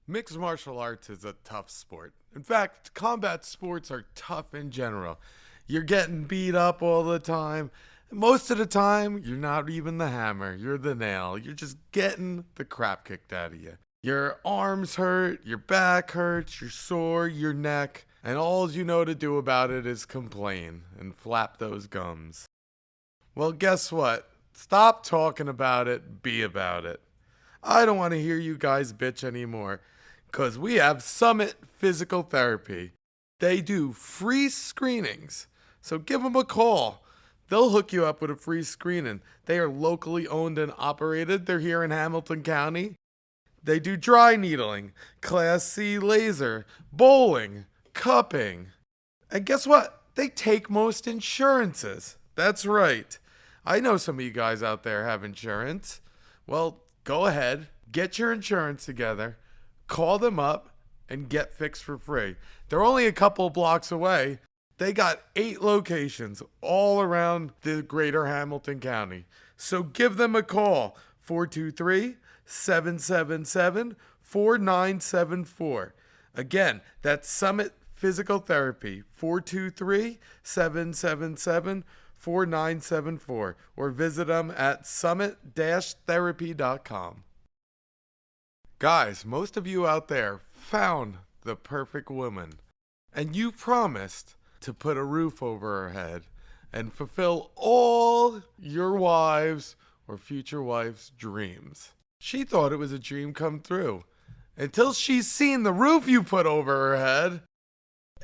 Mixed martial arts is a tough sport. In fact, combat sports are tough in general. You're getting beat up all the time. Most of the time, you're not even the hammer, you're the nail. You're just getting the crap kicked out of you. Your arms hurt, your back hurts, you're sore, your neck, and all you know to do about it is complain and flap those gums. Well, guess what? Stop talking about it, be about it. I don't want to hear you guys bitch anymore, because we have Summit Physical Therapy. They do free screenings, so give them a call. They'll hook you up with a free screening. They are locally owned and operated. They're here in Hamilton County. They do dry needling, Class C laser, bowling, cupping. And guess what? They take most insurances. That's right. I know some of you guys out there have insurance. Well, go ahead, get your insurance together, call them up, and get fixed for free. They're only a couple blocks away. They got 8 locations all around the greater Hamilton County. So give them a call, 423-777-4974. Again, that's Summit Physical Therapy, 423-777-4974. Or visit them at summit-therapy.com. Guys, most of you out there found the perfect woman, and you promised to put a roof over her head and fulfill all your wives' or future wife's dreams. She thought it was a dream come true until she's seen the roof you put over her head.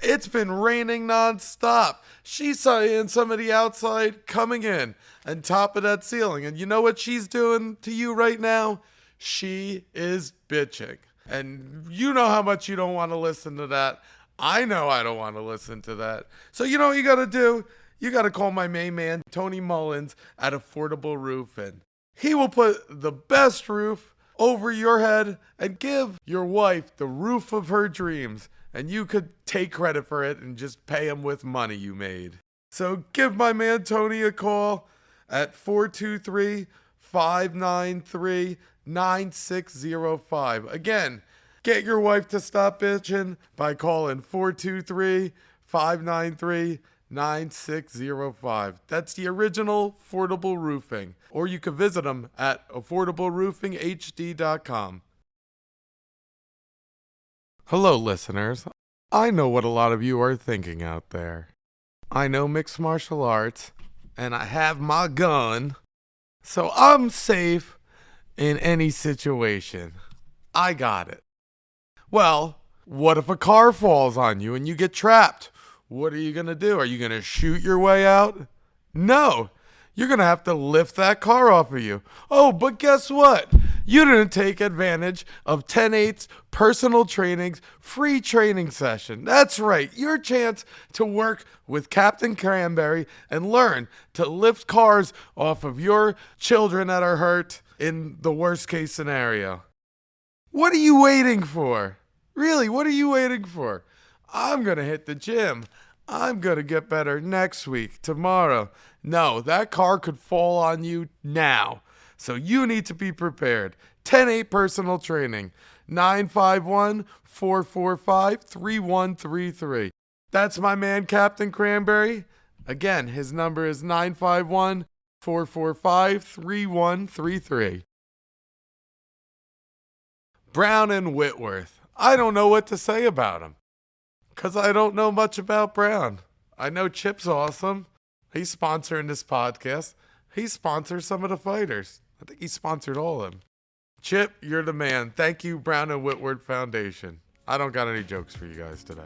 It's been raining nonstop. She's seeing somebody outside coming in on top of that ceiling. And you know what she's doing to you right now? She is bitching. And you know how much you don't want to listen to that. I know I don't want to listen to that. So you know what you got to do? You got to call my main man, Tony Mullins, at Affordable Roofing. He will put the best roof over your head and give your wife the roof of her dreams. And you could take credit for it and just pay him with money you made. So give my man Tony a call at 423-593-9605. Again, get your wife to stop bitching by calling 423-593-9605. That's the original Affordable Roofing. Or you can visit them at affordableroofinghd.com. Hello, listeners. I know what a lot of you are thinking out there. I know mixed martial arts, and I have my gun, so I'm safe in any situation. I got it. Well, what if a car falls on you and you get trapped? What are you going to do? Are you going to shoot your way out? No. You're going to have to lift that car off of you. Oh, but guess what? You didn't take advantage of 10/8's personal training's free training session. That's right, your chance to work with Captain Cranberry and learn to lift cars off of your children that are hurt in the worst case scenario. What are you waiting for? Really, what are you waiting for? I'm going to hit the gym. I'm going to get better next week, tomorrow. No, that car could fall on you now. So you need to be prepared. 10/8 personal training. 951-445-3133. That's my man, Captain Cranberry. Again, his number is 951-445-3133. Brown and Whitworth. I don't know what to say about him, because I don't know much about Brown. I know Chip's awesome. He's sponsoring this podcast. He sponsors some of the fighters. I think he sponsored all of them. Chip, you're the man. Thank you, Brown and Whitworth Foundation. I don't got any jokes for you guys today.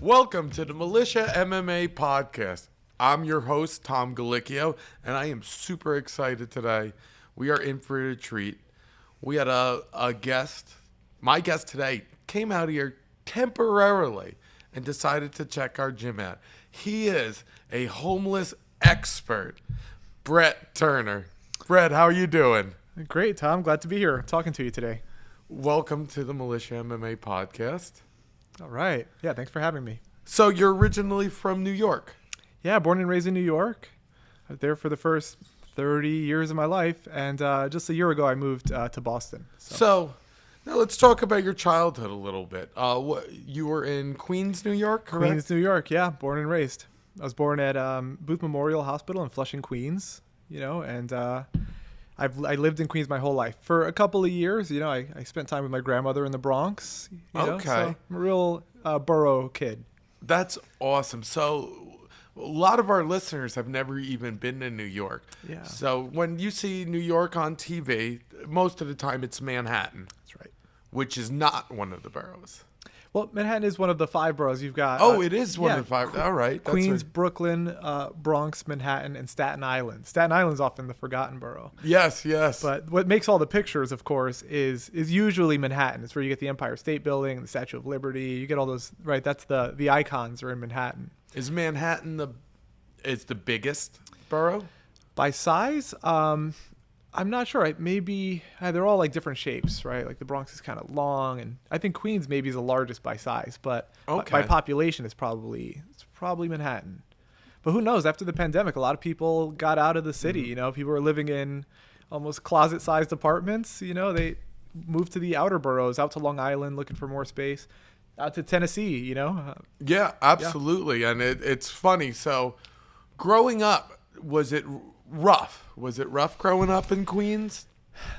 Welcome to the Militia MMA podcast. I'm your host, Tom Galicchio, and I am super excited today. We are in for a treat. We had a guest. My guest today came out here temporarily and decided to check our gym out. He is a homeless expert, Brett Turner. Brett, how are you doing? Great, Tom. Glad to be here talking to you today. Welcome to the Militia MMA podcast. All right. Yeah, thanks for having me. So you're originally from New York. Yeah, born and raised in New York. I was there for the first 30 years of my life, and just a year ago I moved to Boston. So now let's talk about your childhood a little bit. You were in Queens, New York, correct? Queens, New York. Yeah, born and raised. I was born at Booth Memorial Hospital in Flushing, Queens. And I lived in Queens my whole life. For a couple of years, I spent time with my grandmother in the Bronx. Okay. So I'm a real borough kid. That's awesome. So a lot of our listeners have never even been to New York. Yeah. So when you see New York on TV, most of the time it's Manhattan. That's right. Which is not one of the boroughs. Well, Manhattan is one of the 5 boroughs. You've got. It is one of the 5. All right. That's Queens, right. Brooklyn, Bronx, Manhattan, and Staten Island. Staten Island's often the forgotten borough. Yes. But what makes all the pictures, of course, is usually Manhattan. It's where you get the Empire State Building and the Statue of Liberty. You get all those, right? That's the icons are in Manhattan. Is Manhattan the biggest borough? By size, I'm not sure. Maybe they're all like different shapes, right? Like the Bronx is kind of long, and I think Queens maybe is the largest by size, but by population, it's probably Manhattan. But who knows? After the pandemic, a lot of people got out of the city. Mm-hmm. People were living in almost closet-sized apartments. They moved to the outer boroughs, out to Long Island, looking for more space, out to Tennessee. Yeah, absolutely. Yeah. And it's funny. So, growing up, was it rough? Was it rough growing up in Queens?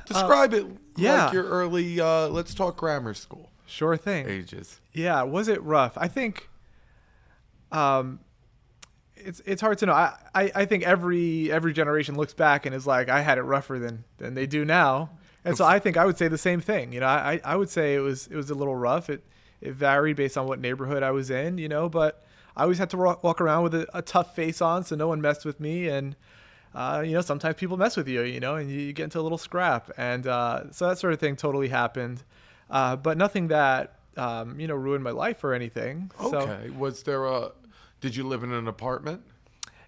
Describe it like your early, let's talk grammar school. Sure thing. Ages. Yeah, was it rough? I think it's hard to know. I think every generation looks back and is like, I had it rougher than they do now. And so I think I would say the same thing. I would say it was a little rough. It varied based on what neighborhood I was in, but I always had to walk around with a tough face on so no one messed with me. And sometimes people mess with you, and you get into a little scrap. And so that sort of thing totally happened. But nothing that, ruined my life or anything. Okay. Did you live in an apartment?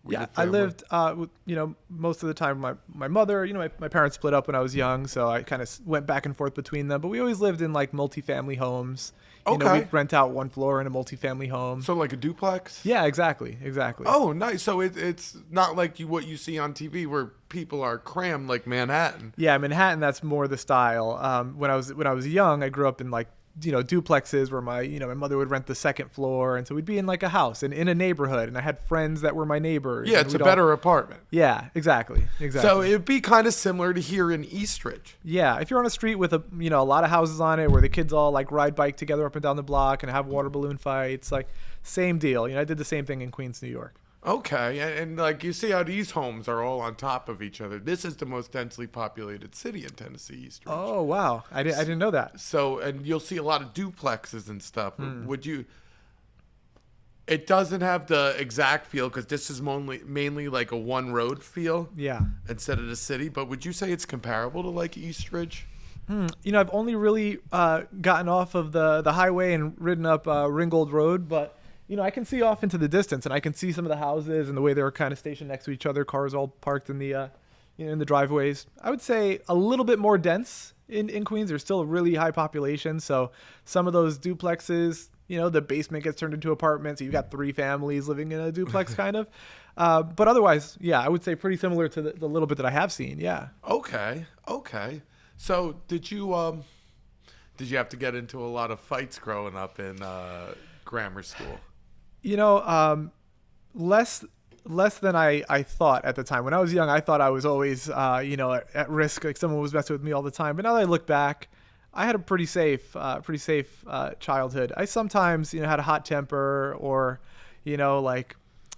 Yeah, I lived, most of the time with my mother. My parents split up when I was young, so I kind of went back and forth between them. But we always lived in like multifamily homes. We'd rent out one floor in a multifamily home. So like a duplex? Yeah, exactly. Oh, nice. So it's not like what you see on TV where people are crammed like Manhattan. Yeah, Manhattan, that's more the style. When I was young, I grew up in like duplexes where my mother would rent the second floor, and so we'd be in like a house and in a neighborhood, and I had friends that were my neighbors. Yeah, it's a better apartment. Yeah, exactly. So it'd be kind of similar to here in Eastridge. Yeah, if you're on a street with a lot of houses on it where the kids all like ride bike together up and down the block and have water balloon fights, like same deal. I did the same thing in Queens, New York. Okay, and like you see how these homes are all on top of each other. This is the most densely populated city in Tennessee, Eastridge. Oh, wow. I didn't know that. So, and you'll see a lot of duplexes and stuff. It doesn't have the exact feel because this is mainly like a one road feel. Yeah. Instead of the city. But would you say it's comparable to like Eastridge? I've only really gotten off of the highway and ridden up Ringgold Road, but I can see off into the distance, and I can see some of the houses and the way they're kind of stationed next to each other. Cars all parked in the in the driveways. I would say a little bit more dense in Queens. There's still a really high population, so some of those duplexes, the basement gets turned into apartments. So you've got 3 families living in a duplex, kind of. But otherwise, yeah, I would say pretty similar to the little bit that I have seen. Yeah. Okay. So did you have to get into a lot of fights growing up in grammar school? Less than I thought at the time. When I was young, I thought I was always, at risk, like someone was messing with me all the time. But now that I look back, I had a pretty safe childhood. I sometimes, had a hot temper or,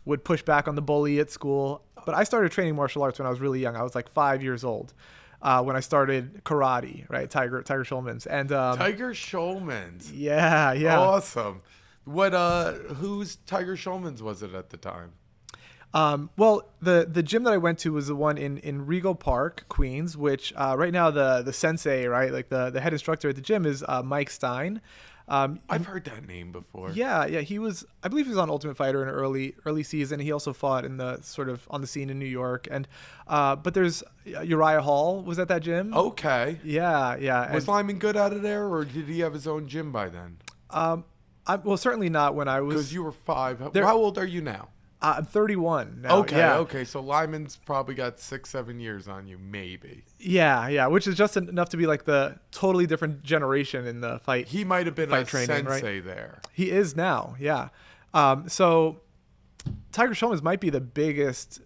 would push back on the bully at school. But I started training martial arts when I was really young. I was like 5 years old when I started karate, right? Tiger Schulman's. And Tiger Schulman's. Yeah. Awesome. What whose Tiger Schulman's was it at the time? Well, the gym that I went to was the one in Regal Park, Queens, which right now the sensei, right, like the head instructor at the gym is Mike Stein. I've heard that name before. Yeah, he was. I believe he was on Ultimate Fighter in an early season. He also fought in the sort of on the scene in New York, and but there's Uriah Hall was at that gym. Okay. Yeah. Was Lyman good out of there, or did he have his own gym by then? Well, certainly not when I was. Because you were 5. How old are you now? I'm 31 now. Okay, yeah. okay. So Lyman's probably got 6-7 years on you, maybe. Yeah, which is just enough to be like the totally different generation in the fight. He might have been a training, sensei right? there. He is now, yeah. So Tiger Showman's might be the biggest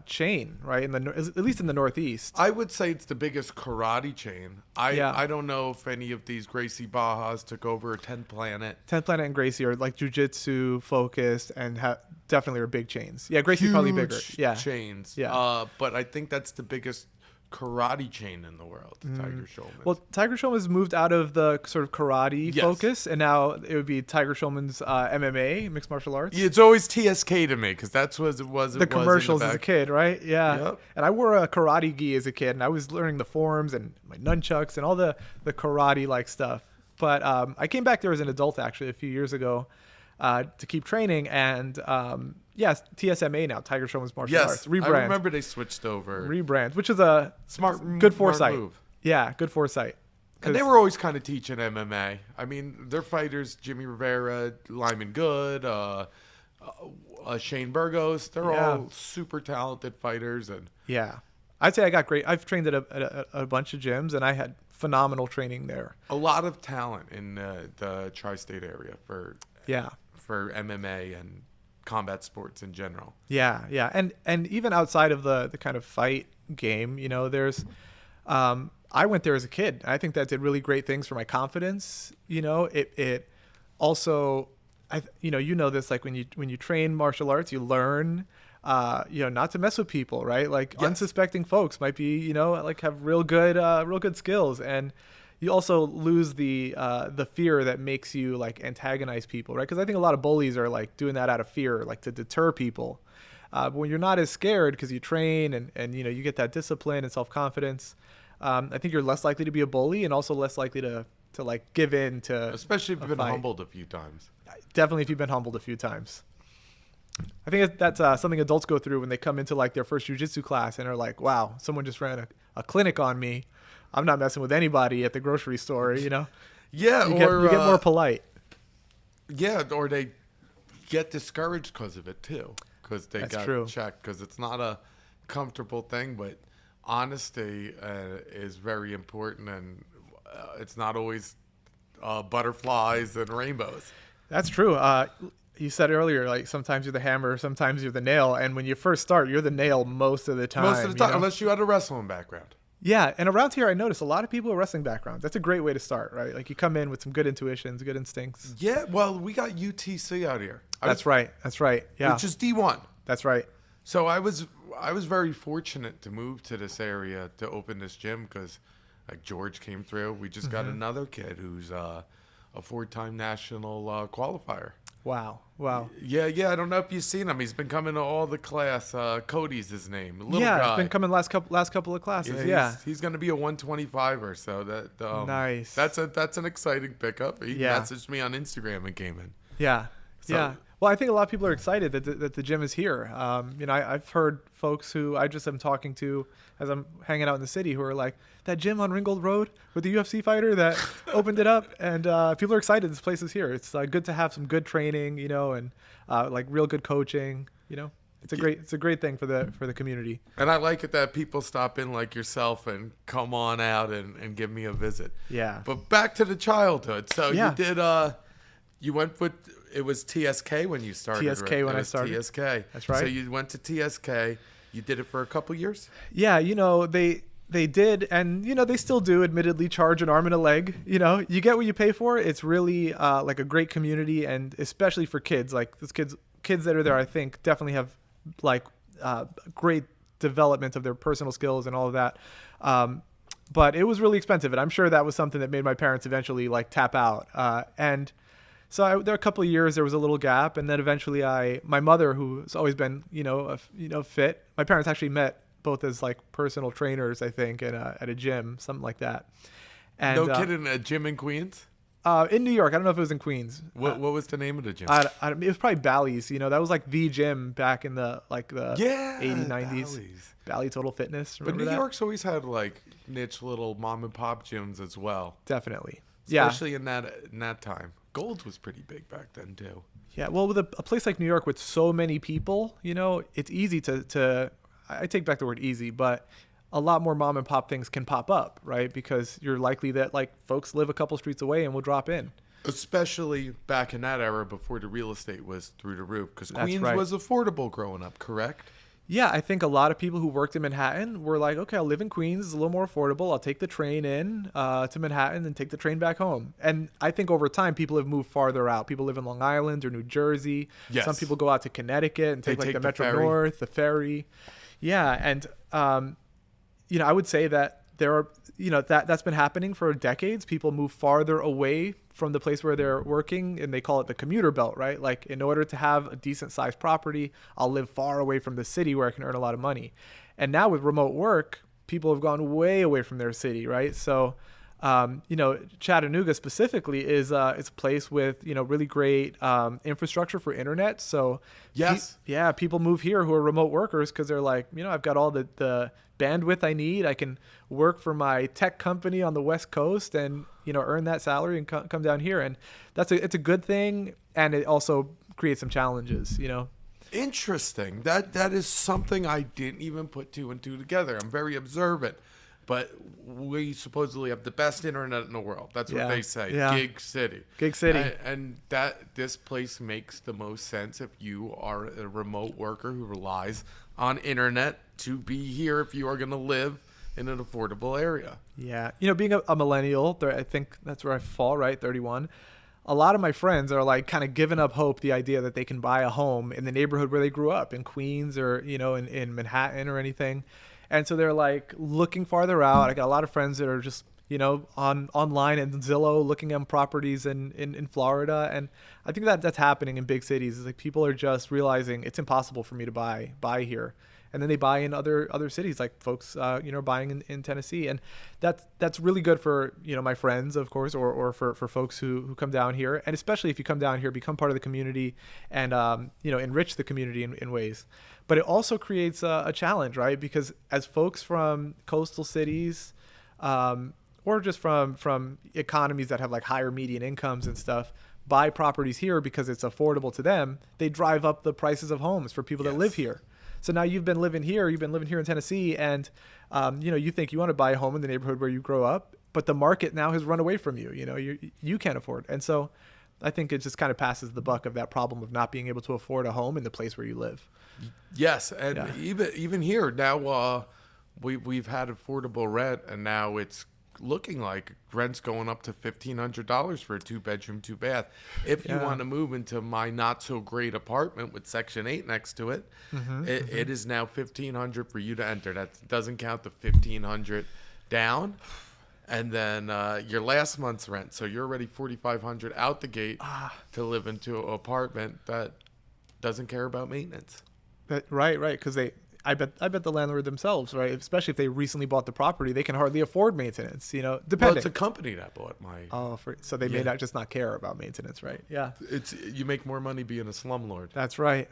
chain, right? At least in the Northeast. I would say it's the biggest karate chain. Yeah. I don't know if any of these Gracie Bajas took over 10 Planet. 10th Planet and Gracie are like jiu-jitsu focused and definitely are big chains. Yeah, Gracie's probably bigger. Yeah. Chains. Yeah. But I think that's the biggest karate chain in the world, Tiger Showman. Well, Tiger Showman's moved out of the sort of karate Yes. focus, and now it would be Tiger Showman's MMA, mixed martial arts. It's always TSK to me because that's what it was. The commercials as a kid, right? Yeah. Yep. And I wore a karate gi as a kid, and I was learning the forms and my nunchucks and all the karate like stuff. But I came back there as an adult actually a few years ago to keep training, and yes, TSMA now, Tiger Showman's Martial Arts. Rebrand. I remember they switched over. Rebrand, which is a Smart, good foresight. move. Yeah, good foresight. And they were always kind of teaching MMA. I mean, their fighters, Jimmy Rivera, Lyman Good, Shane Burgos, they're all super talented fighters. And yeah, I'd say I got great. I've trained at a bunch of gyms, and I had phenomenal training there. a lot of talent in the tri-state area for MMA and combat sports in general. Yeah, and even outside of the kind of fight game, there's I went there as a kid. I think that did really great things for my confidence. It also, this, like when you train martial arts, you learn not to mess with people, right? Like unsuspecting folks might be, like have real good skills, and you also lose the fear that makes you like antagonize people, right? Because I think a lot of bullies are like doing that out of fear, like to deter people. But when you're not as scared because you train and you get that discipline and self-confidence, I think you're less likely to be a bully and also less likely to like give in to, especially if you've been fight. humbled a few times. Definitely if you've been humbled a few times. I think that's something adults go through when they come into like their first jiu-jitsu class and are like, wow, someone just ran a clinic on me. I'm not messing with anybody at the grocery store, Yeah, you get more polite. Yeah, or they get discouraged because of it too, because they got true. checked. Because it's not a comfortable thing, but honesty is very important, and it's not always butterflies and rainbows. That's true. You said earlier, like sometimes you're the hammer, sometimes you're the nail, and when you first start, you're the nail most of the time. Most of the time, unless you had a wrestling background. Yeah, and around here, I notice a lot of people with wrestling backgrounds. That's a great way to start, right? Like you come in with some good intuitions, good instincts. Yeah, well, we got UTC out here. That's right. Yeah, which is D1. That's right. So I was very fortunate to move to this area to open this gym because, like George came through. We just got another kid who's a 4-time national qualifier. Wow. Yeah. I don't know if you've seen him. He's been coming to all the class. Cody's his name. Little guy. He's been coming last couple of classes. Yeah. He's going to be a 125er. So that nice. That's an exciting pickup. He messaged me on Instagram and came in. Yeah. Well, I think a lot of people are excited that the gym is here. I've heard folks who I just am talking to as I'm hanging out in the city who are like, that gym on Ringgold Road with the UFC fighter that opened it up, and people are excited this place is here. It's good to have some good training, and like real good coaching. It's a great thing for the community. And I like it that people stop in like yourself and come on out and give me a visit. Yeah. But back to the childhood. So you did you went with. It was TSK when you started. TSK right? when I started. TSK. That's right. So you went to TSK. You did it for a couple years? Yeah, they did, and they still do admittedly charge an arm and a leg. You get what you pay for. It's really like a great community, and especially for kids. Like those kids that are there, I think definitely have like great development of their personal skills and all of that. But it was really expensive, and I'm sure that was something that made my parents eventually like tap out. And So there were a couple of years there was a little gap, and then eventually my mother, who's always been fit. My parents actually met both as like personal trainers, I think, at a gym, something like that. And No kidding, a gym in Queens? in New York. I don't know if it was in Queens. What was the name of the gym? It was probably Bally's. That was like the gym back in the 80s, 90s. Bally's. Bally Total Fitness. But Remember New that? York's always had like niche little mom and pop gyms as well. Definitely. Especially in that time. Gold's was pretty big back then too. Yeah. Well, with a place like New York with so many people, it's easy to I take back the word easy, but a lot more mom and pop things can pop up, right? Because you're likely that like folks live a couple streets away and will drop in. Especially back in that era before the real estate was through the roof. Because That's Queens right. was affordable growing up, correct? Yeah, I think a lot of people who worked in Manhattan were like, okay, I'll live in Queens. It's a little more affordable. I'll take the train in to Manhattan and take the train back home. And I think over time, people have moved farther out. People live in Long Island or New Jersey. Yes. Some people go out to Connecticut and take take the the Metro ferry. North, the ferry. Yeah, and I would say that there are, that's been happening for decades. People move farther away from the place where they're working, and they call it the commuter belt, right? Like, in order to have a decent sized property, I'll live far away from the city where I can earn a lot of money. And now with remote work, people have gone way away from their city, right? So, Chattanooga specifically is a place with, really great infrastructure for internet. So Yes. people move here who are remote workers because they're like, I've got all the bandwidth I need. I can work for my tech company on the West Coast and, earn that salary and come down here. And it's a good thing. And it also creates some challenges, Interesting. That is something I didn't even put two and two together. I'm very observant. But we supposedly have the best internet in the world. That's what they say. Yeah. Gig city. Gig city. And this place makes the most sense if you are a remote worker who relies on internet to be here if you are going to live in an affordable area. Yeah. Being a millennial, I think that's where I fall, right? 31. A lot of my friends are like kind of giving up hope, the idea that they can buy a home in the neighborhood where they grew up, in Queens or, in Manhattan or anything. And so they're like looking farther out. I got a lot of friends that are just, online and Zillow looking at properties in Florida. And I think that's happening in big cities. It's like people are just realizing it's impossible for me to buy here. And then they buy in other cities, like folks, buying in Tennessee. And that's really good for, my friends, of course, or for folks who come down here. And especially if you come down here, become part of the community and, enrich the community in ways. But it also creates a challenge, right? Because as folks from coastal cities, or just from economies that have like higher median incomes and stuff, buy properties here because it's affordable to them, they drive up the prices of homes for people that live here. So now you've been living here in Tennessee, and you think you want to buy a home in the neighborhood where you grow up, but the market now has run away from you. You can't afford. And so I think it just kind of passes the buck of that problem of not being able to afford a home in the place where you live. Yes, and even here now, we've had affordable rent, and now it's looking like rent's going up to $1,500 for a 2-bedroom, 2-bath. If you want to move into my not so great apartment with Section 8 next to it, it is now $1,500 for you to enter. That doesn't count the $1,500 down, and then your last month's rent. So you're already $4,500 out the gate to live into an apartment that doesn't care about maintenance. Right. Because I bet the landlord themselves, right? Especially if they recently bought the property, they can hardly afford maintenance. Depending. Well, it's a company that bought my. Oh, so they may not care about maintenance, right? Yeah. You make more money being a slumlord. That's right.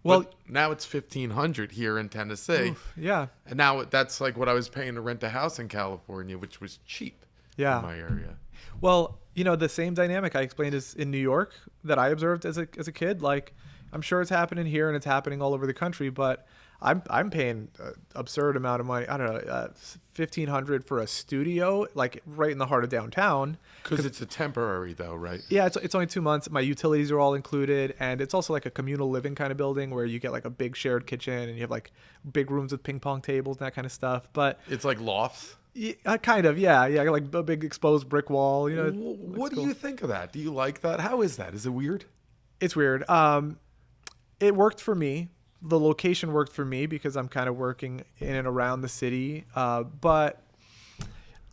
Well, but now it's $1,500 here in Tennessee. Oof, yeah. And now that's like what I was paying to rent a house in California, which was cheap. Yeah. In my area. Well, the same dynamic I explained is in New York that I observed as a kid. Like, I'm sure it's happening here and it's happening all over the country, but I'm paying an absurd amount of money. I don't know, $1,500 for a studio, like right in the heart of downtown. Because it's a temporary, though, right? Yeah, it's only 2 months. My utilities are all included, and it's also like a communal living kind of building where you get like a big shared kitchen and you have like big rooms with ping pong tables and that kind of stuff. But it's like lofts. Yeah, kind of, yeah, like a big exposed brick wall. What do you think of that? Do you like that? How is that? Is it weird? It's weird. It worked for me. The location worked for me because I'm kind of working in and around the city. But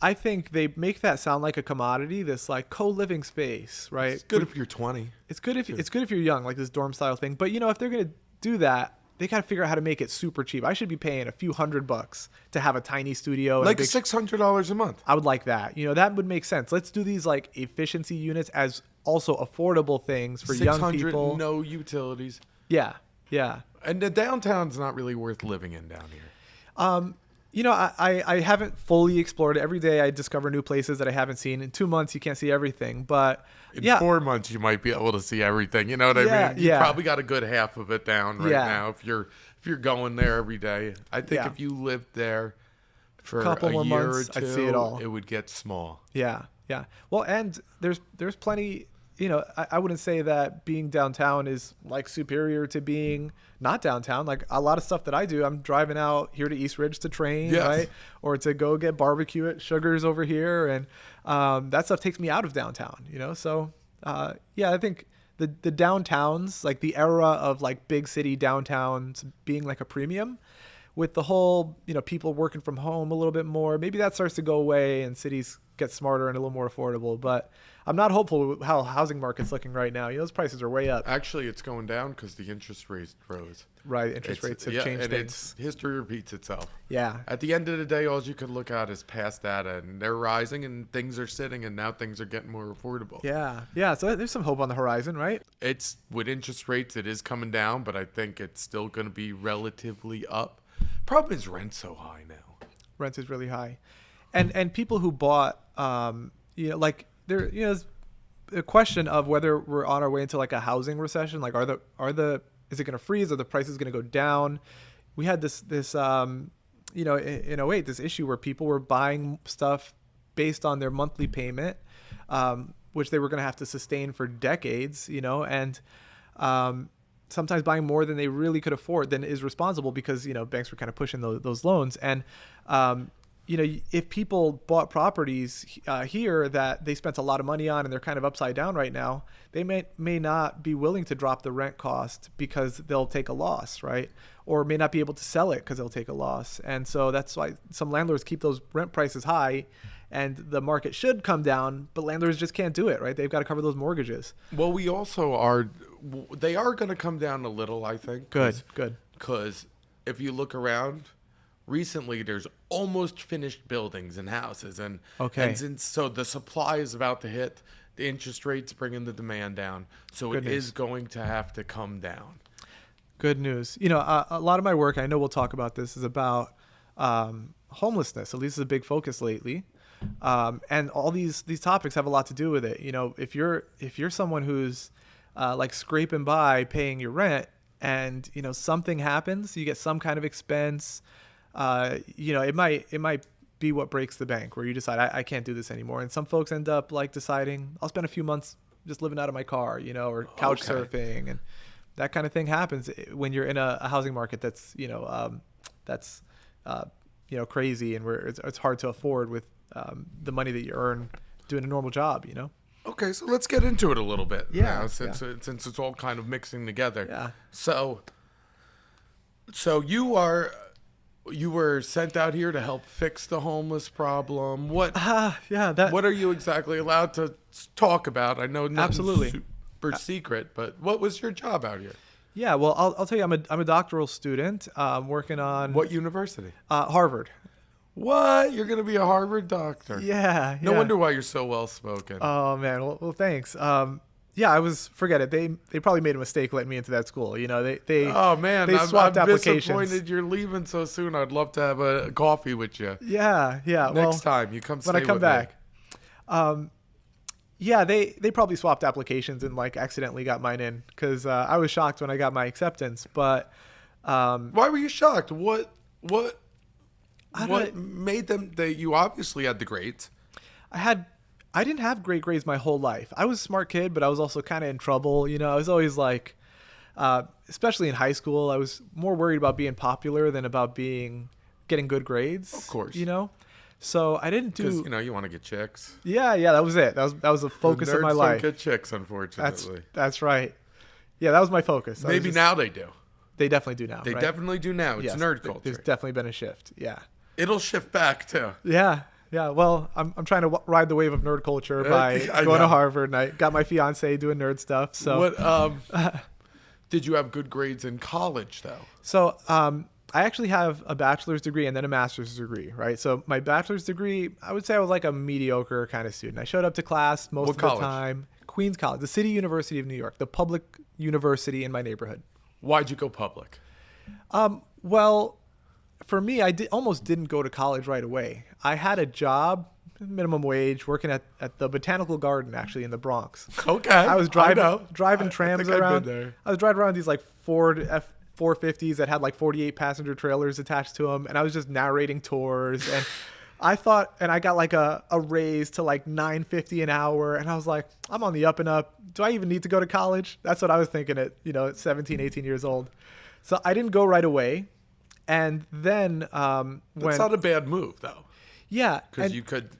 I think they make that sound like a commodity, this like co-living space, right? It's good if you're 20. It's good if you're young, like this dorm style thing. But if they're gonna do that, they gotta figure out how to make it super cheap. I should be paying a few $100 to have a tiny studio, and Like $600 a month. I would like that. That would make sense. Let's do these like efficiency units as also affordable things for young people. No utilities. Yeah, yeah. And the downtown's not really worth living in down here. I haven't fully explored it. Every day I discover new places that I haven't seen. In 2 months, you can't see everything. But in 4 months, you might be able to see everything. You know what I mean? You probably got a good half of it down right now if you're going there every day. I think if you lived there for couple a more year months, or two, I'd see it all. It would get small. Yeah, yeah. Well, and there's plenty. I wouldn't say that being downtown is like superior to being not downtown. Like a lot of stuff that I do, I'm driving out here to East Ridge to train, right? Or to go get barbecue at Sugar's over here. And that stuff takes me out of downtown, So, I think the downtowns, like the era of like big city downtowns being like a premium with the whole, people working from home a little bit more, maybe that starts to go away and cities get smarter and a little more affordable. But I'm not hopeful with how housing market's looking right now. Those prices are way up. Actually, it's going down because the interest rates rose. Right, interest rates have changed and things. History repeats itself. Yeah. At the end of the day, all you could look at is past data, and they're rising, and things are sitting, and now things are getting more affordable. Yeah. So there's some hope on the horizon, right? It's with interest rates, it is coming down, but I think it's still going to be relatively up. Problem is rent's so high now. Rent is really high, and people who bought, there's a question of whether we're on our way into like a housing recession. Like, is it going to freeze? Are the prices going to go down? We had this in 2008, this issue where people were buying stuff based on their monthly payment, which they were going to have to sustain for decades, and sometimes buying more than they really could afford than is responsible because, banks were kind of pushing those loans. And, if people bought properties here that they spent a lot of money on and they're kind of upside down right now, they may not be willing to drop the rent cost because they'll take a loss, right? Or may not be able to sell it because they'll take a loss. And so that's why some landlords keep those rent prices high, and the market should come down, but landlords just can't do it, right? They've got to cover those mortgages. Well, they are going to come down a little, I think. Good. Because if you look around, recently there's almost finished buildings and houses. And so the supply is about to hit. The interest rates bringing the demand down. So it is going to have to come down. Good news. A lot of my work, I know we'll talk about this, is about homelessness. At least it's a big focus lately. And all these topics have a lot to do with it. If you're someone who's like scraping by paying your rent and, something happens, you get some kind of expense, it might be what breaks the bank, where you decide I can't do this anymore. And some folks end up like deciding I'll spend a few months just living out of my car, or couch surfing, and that kind of thing happens when you're in a housing market that's crazy and where it's hard to afford with the money that you earn doing a normal job, Okay, so let's get into it a little bit. Yeah. Now, since it's all kind of mixing together. Yeah. So you were sent out here to help fix the homeless problem. What? What are you exactly allowed to talk about? I know nothing's super secret, but what was your job out here? Yeah, well, I'll tell you, I'm a doctoral student working on what university? Harvard. What? You're going to be a Harvard doctor? Yeah. No wonder why you're so well spoken. Oh man, well thanks. Forget it. They probably made a mistake letting me into that school. They oh man, they swapped I'm applications. Disappointed you're leaving so soon. I'd love to have a coffee with you. Yeah. Next time you come. When I come back. They probably swapped applications and like accidentally got mine in because I was shocked when I got my acceptance. But why were you shocked? What made them? You obviously had the grades. I didn't have great grades my whole life. I was a smart kid, but I was also kind of in trouble. I was always like, especially in high school, I was more worried about being popular than about getting good grades. Of course. So I didn't do. Because you want to get chicks. Yeah, that was it. That was the focus of my life. Nerds don't get chicks, unfortunately. That's right. Yeah, that was my focus. Maybe now they do. They definitely do now. They definitely do now. It's nerd culture. There's definitely been a shift. Yeah. It'll shift back too. Yeah. Yeah, well, I'm trying to ride the wave of nerd culture by going to Harvard, and I got my fiance doing nerd stuff. So, did you have good grades in college though? So, I actually have a bachelor's degree and then a master's degree, right? So my bachelor's degree, I would say I was like a mediocre kind of student. I showed up to class most of the time. Queens College, the City University of New York, the public university in my neighborhood. Why'd you go public? Well, for me, almost didn't go to college right away. I had a job, minimum wage, working at the Botanical Garden, actually, in the Bronx. Okay. I was driving trams around. I was driving around these like Ford F-450s that had like 48 passenger trailers attached to them, and I was just narrating tours. And I thought, and I got like a raise to like $9.50 an hour, and I was like, I'm on the up and up. Do I even need to go to college? That's what I was thinking at 17, 18 years old. So I didn't go right away. And then that's not a bad move though. Yeah, because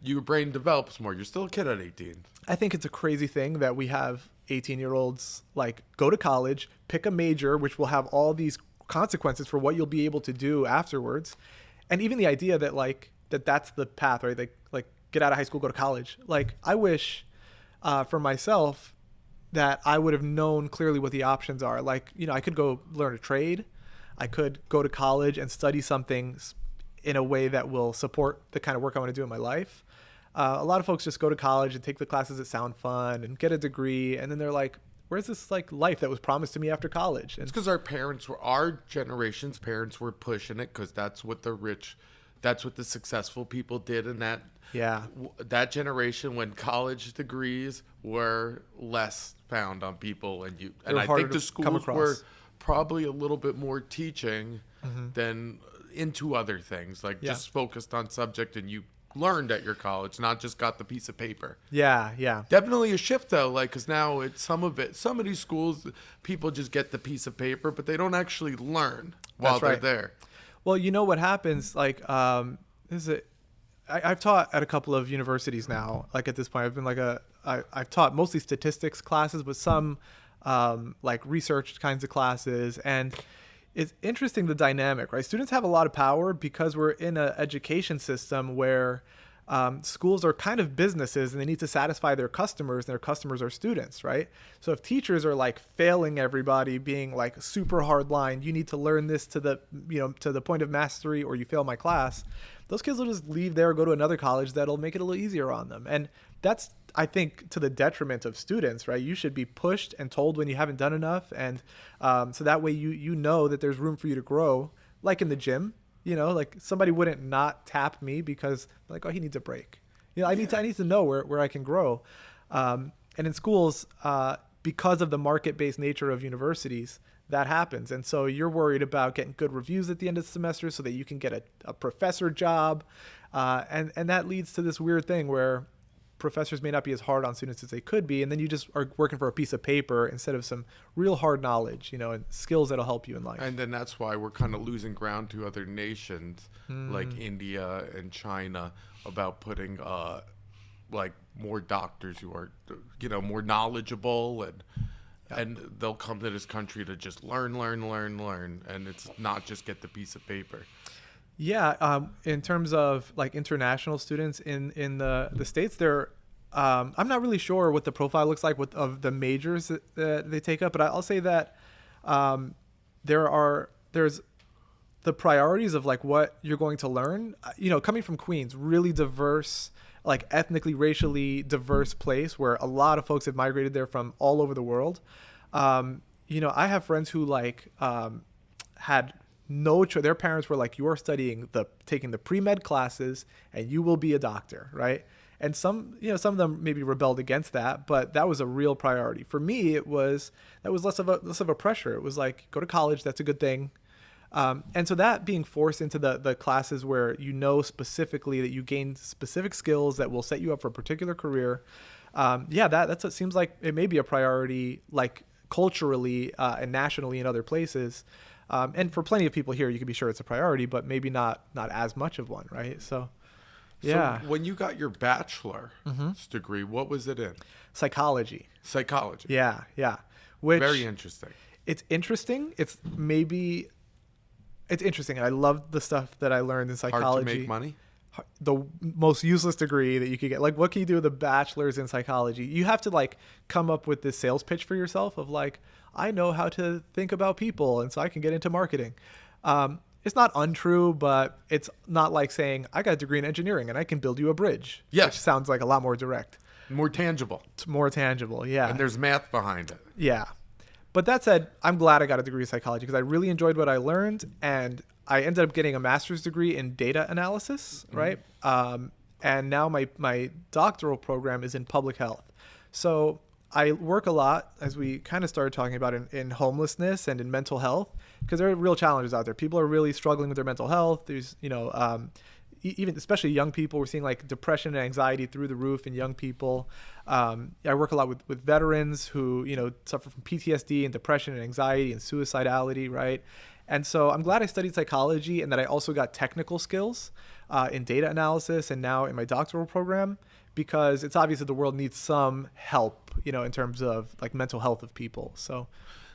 your brain develops more. You're still a kid at 18. I think it's a crazy thing that we have 18-year-olds like go to college, pick a major, which will have all these consequences for what you'll be able to do afterwards, and even the idea that that's the path, right? Like get out of high school, go to college. Like I wish for myself that I would have known clearly what the options are. Like I could go learn a trade. I could go to college and study something in a way that will support the kind of work I want to do in my life. A lot of folks just go to college and take the classes that sound fun and get a degree, and then they're like, where's this like life that was promised to me after college? And it's because our generation's parents were pushing it because that's what the successful people did in that generation when college degrees were less found on people, and I think the schools were probably a little bit more teaching than into other things, like just focused on subject, and you learned at your college, not just got the piece of paper. Yeah. Definitely a shift though, like because now some of these schools, people just get the piece of paper, but they don't actually learn while they're there. Well, you know what happens? Like, I've taught at a couple of universities now. Like at this point, I've been I've taught mostly statistics classes, but some like research kinds of classes. And it's interesting, the dynamic, right? Students have a lot of power because we're in an education system where schools are kind of businesses and they need to satisfy their customers, and their customers are students, right? So if teachers are like failing everybody, being like super hard line, you need to learn this to the point of mastery or you fail my class, those kids will just leave there, go to another college that'll make it a little easier on them. And that's, I think, to the detriment of students, right? You should be pushed and told when you haven't done enough. And so that way you know that there's room for you to grow, like in the gym. Like somebody wouldn't not tap me because like, oh, he needs a break. I need to know where I can grow. And in schools, because of the market-based nature of universities, that happens. And so you're worried about getting good reviews at the end of the semester so that you can get a professor job. And that leads to this weird thing where professors may not be as hard on students as they could be, and then you just are working for a piece of paper instead of some real hard knowledge, and skills that'll help you in life. And then that's why we're kind of losing ground to other nations like India and China about putting like more doctors who are more knowledgeable, and they'll come to this country to just learn, and it's not just get the piece of paper. Yeah, in terms of like international students in the States, I'm not really sure what the profile looks like of the majors that they take up, but I'll say that there's the priorities of like what you're going to learn. Coming from Queens, really diverse, like ethnically, racially diverse place where a lot of folks have migrated there from all over the world. I have friends who like had no choice. Their parents were like, you are taking the pre-med classes and you will be a doctor, right? And some of them maybe rebelled against that, but that was a real priority. For me, that was less of a pressure. It was like, go to college, that's a good thing. And so that being forced into the classes where specifically that you gain specific skills that will set you up for a particular career, that's what seems like it may be a priority, like culturally and nationally in other places. And for plenty of people here, you can be sure it's a priority, but maybe not as much of one, right? So, yeah. So when you got your bachelor's degree, what was it in? Psychology. Yeah. Which, very interesting. It's interesting. It's interesting. I love the stuff that I learned in psychology. Hard to make money? the most useless degree that you could get. Like, what can you do with a bachelor's in psychology? You have to like come up with this sales pitch for yourself of like, I know how to think about people, and so I can get into marketing. It's not untrue, but it's not like saying I got a degree in engineering and I can build you a bridge. Yeah. Which sounds like a lot more direct. More tangible. It's more tangible, yeah. And there's math behind it. Yeah. But that said, I'm glad I got a degree in psychology because I really enjoyed what I learned, and I ended up getting a master's degree in data analysis, right? And now my doctoral program is in public health. So I work a lot, as we kind of started talking about, in homelessness and in mental health, because there are real challenges out there. People are really struggling with their mental health. There's, even especially young people, we're seeing like depression and anxiety through the roof in young people. I work a lot with veterans who, suffer from PTSD and depression and anxiety and suicidality, right? And so I'm glad I studied psychology and that I also got technical skills in data analysis and now in my doctoral program, because it's obvious that the world needs some help, in terms of like mental health of people. So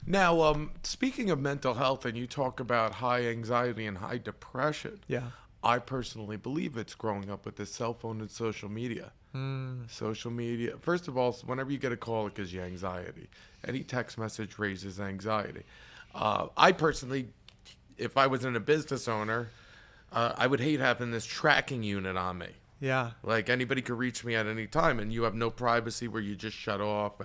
now, speaking of mental health, and you talk about high anxiety and high depression. yeah. I personally believe it's growing up with the cell phone and social media. Social media. First of all, whenever you get a call, it gives you anxiety. Any text message raises anxiety. I personally, if I wasn't a business owner, I would hate having this tracking unit on me. Yeah. Like anybody could reach me at any time, and you have no privacy where you just shut off.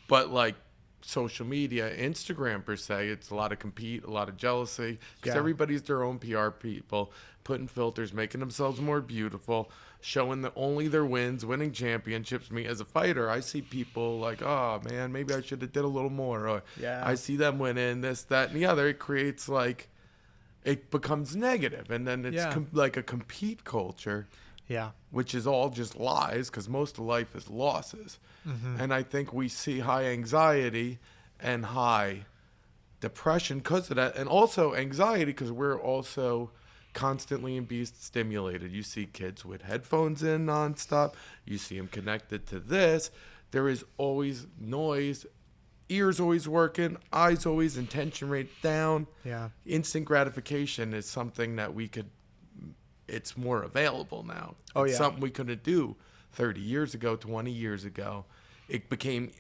But like social media, Instagram per se, it's a lot of compete, a lot of jealousy, because everybody's their own PR people, putting filters, making themselves more beautiful, showing only their wins, winning championships. Me as a fighter, I see people like, oh man, maybe I should have did a little more. Or I see them winning this, that, and the other. It creates like, it becomes negative, and then it's like a compete culture. Yeah. Which is all just lies, because most of life is losses. And I think we see high anxiety and high depression because of that. And also anxiety because we're also constantly being stimulated. You see kids with headphones in nonstop. You see them connected to this. There is always noise. Ears always working. Eyes always, attention rate down. Yeah. Instant gratification is something that it's more available now. It's yeah. something we couldn't do 30 years ago, 20 years ago. It became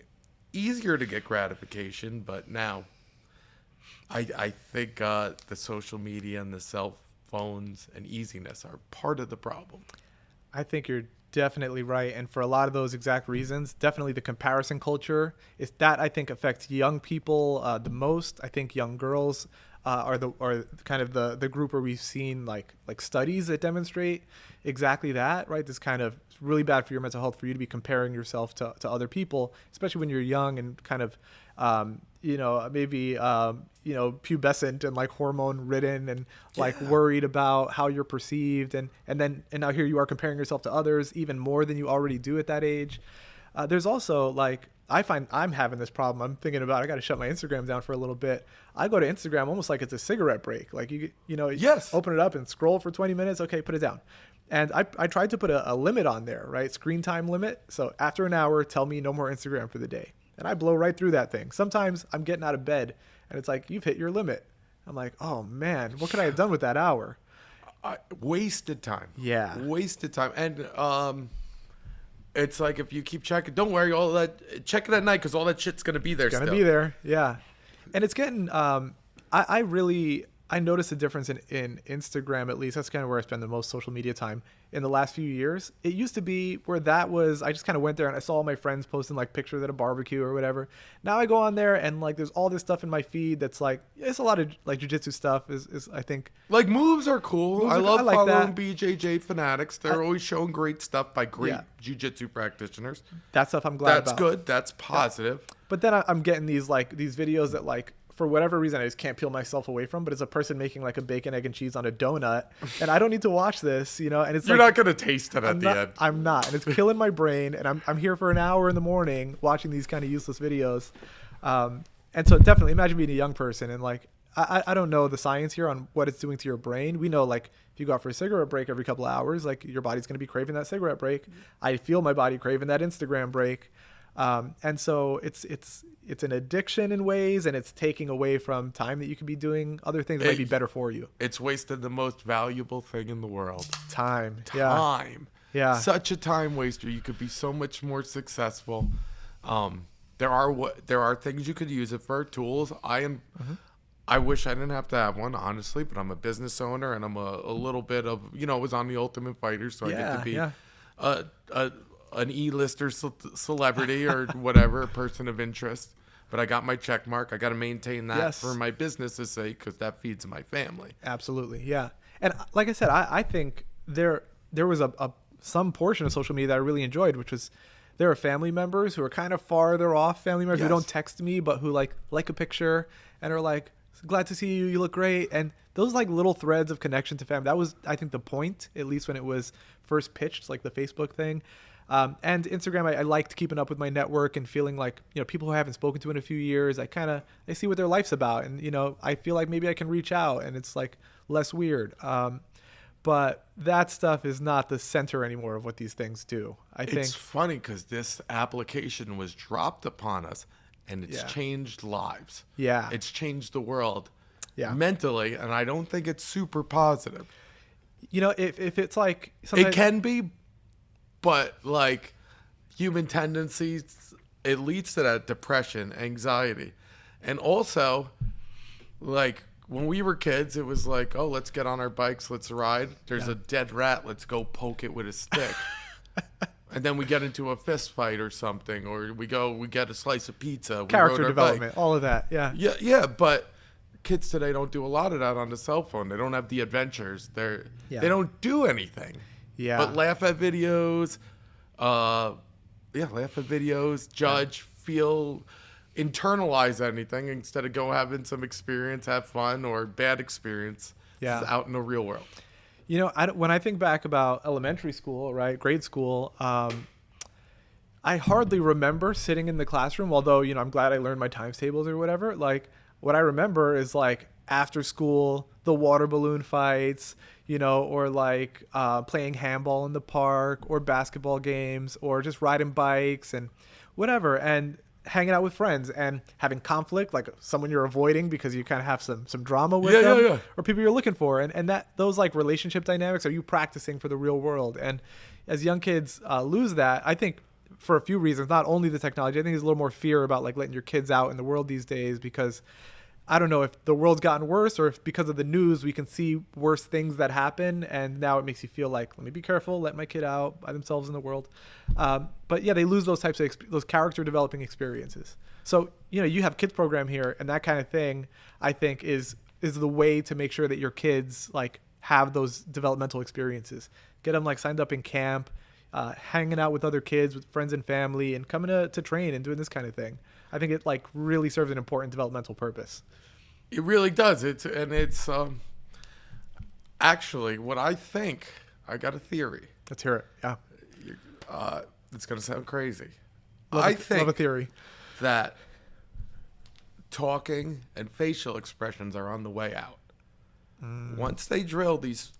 easier to get gratification, but now I think the social media and the cell phones and easiness are part of the problem. I think you're definitely right. And for a lot of those exact reasons, definitely the comparison culture is that I think affects young people the most. I think young girls are kind of the group where we've seen like studies that demonstrate exactly that, right? This kind of it's really bad for your mental health for you to be comparing yourself to other people, especially when you're young and kind of maybe pubescent and like hormone ridden and like worried about how you're perceived, and now here you are comparing yourself to others even more than you already do at that age. There's also like, I find I'm having this problem. I'm thinking about, I got to shut my Instagram down for a little bit. I go to Instagram almost like it's a cigarette break. Like you open it up and scroll for 20 minutes. Okay, put it down. And I tried to put a limit on there, right? Screen time limit. So after an hour, tell me no more Instagram for the day. And I blow right through that thing. Sometimes I'm getting out of bed and it's like, you've hit your limit. I'm like, oh man, what could I have done with that hour? Wasted time. Yeah. Wasted time. And it's like, if you keep checking, don't worry, check it at night because all that shit's going to be there still. Going to be there, yeah. And it's getting, I noticed a difference in Instagram, at least. That's kind of where I spend the most social media time in the last few years. It used to be where I just kind of went there and I saw all my friends posting like pictures at a barbecue or whatever. Now I go on there and like there's all this stuff in my feed that's like, it's a lot of like jiu-jitsu stuff is I think. Like moves are cool. I love like following that. BJJ fanatics. They're always showing great stuff by great jiu-jitsu practitioners. That stuff I'm glad about. That's good. That's positive. Yeah. But then I'm getting these videos that like, for whatever reason, I just can't peel myself away from, but it's a person making like a bacon, egg, and cheese on a donut. And I don't need to watch this, and it's You're like, not going to taste it at the end. I'm not. And it's killing my brain. And I'm here for an hour in the morning watching these kind of useless videos. And so definitely imagine being a young person and like, I don't know the science here on what it's doing to your brain. We know like if you go out for a cigarette break every couple of hours, like your body's going to be craving that cigarette break. I feel my body craving that Instagram break. And so it's an addiction in ways, and it's taking away from time that you could be doing other things that might be better for you. It's wasted the most valuable thing in the world. Time. Yeah. Such a time waster. You could be so much more successful. There are things you could use it for, tools. I wish I didn't have to have one, honestly, but I'm a business owner, and I'm a little bit of, I was on the Ultimate Fighter, so I get to be an E-lister celebrity or whatever, a person of interest. But I got my check mark. I got to maintain that for my business's sake, because that feeds my family. Absolutely, yeah. And like I said, I think there was some portion of social media that I really enjoyed, which was there are family members who are kind of farther off, family members who don't text me, but who like a picture and are like, glad to see you, you look great. And those like little threads of connection to family, that was, I think, the point, at least when it was first pitched, like the Facebook thing. And Instagram, I liked keeping up with my network and feeling like, people who I haven't spoken to in a few years, I see what their life's about. And, I feel like maybe I can reach out and it's like less weird. But that stuff is not the center anymore of what these things do. I think it's funny because this application was dropped upon us and it's changed lives. Yeah. It's changed the world mentally. And I don't think it's super positive. If it's like it can be, but like human tendencies, it leads to that depression, anxiety. And also, like, when we were kids, it was like, oh, let's get on our bikes, let's ride. There's a dead rat, let's go poke it with a stick. And then we get into a fist fight or something, or we get a slice of pizza. Character development, all of that, Yeah, but kids today don't do a lot of that on the cell phone. They don't have the adventures. They don't do anything. Yeah. But laugh at videos, judge, feel, internalize anything instead of go having some experience, have fun, or bad experience out in the real world. When I think back about elementary school, right, grade school, I hardly remember sitting in the classroom, although, I'm glad I learned my times tables or whatever. Like, what I remember is like after school, the water balloon fights, or like playing handball in the park, or basketball games, or just riding bikes and whatever, and hanging out with friends and having conflict, like someone you're avoiding because you kind of have some drama with them, or people you're looking for, and that those like relationship dynamics are you practicing for the real world. And as young kids lose that, I think for a few reasons, not only the technology, I think there's a little more fear about like letting your kids out in the world these days, because I don't know if the world's gotten worse or if because of the news we can see worse things that happen, and now it makes you feel like, let me be careful, let my kid out by themselves in the world. But yeah, they lose those types of those character developing experiences. So you have kids program here, and that kind of thing I think is the way to make sure that your kids like have those developmental experiences. Get them like signed up in camp, hanging out with other kids, with friends and family, and coming to train and doing this kind of thing. I think it like really serves an important developmental purpose. It really does. It's actually what I think. I got a theory. Let's hear it. Yeah. It's gonna sound crazy. Love a theory that talking and facial expressions are on the way out. Once they drill these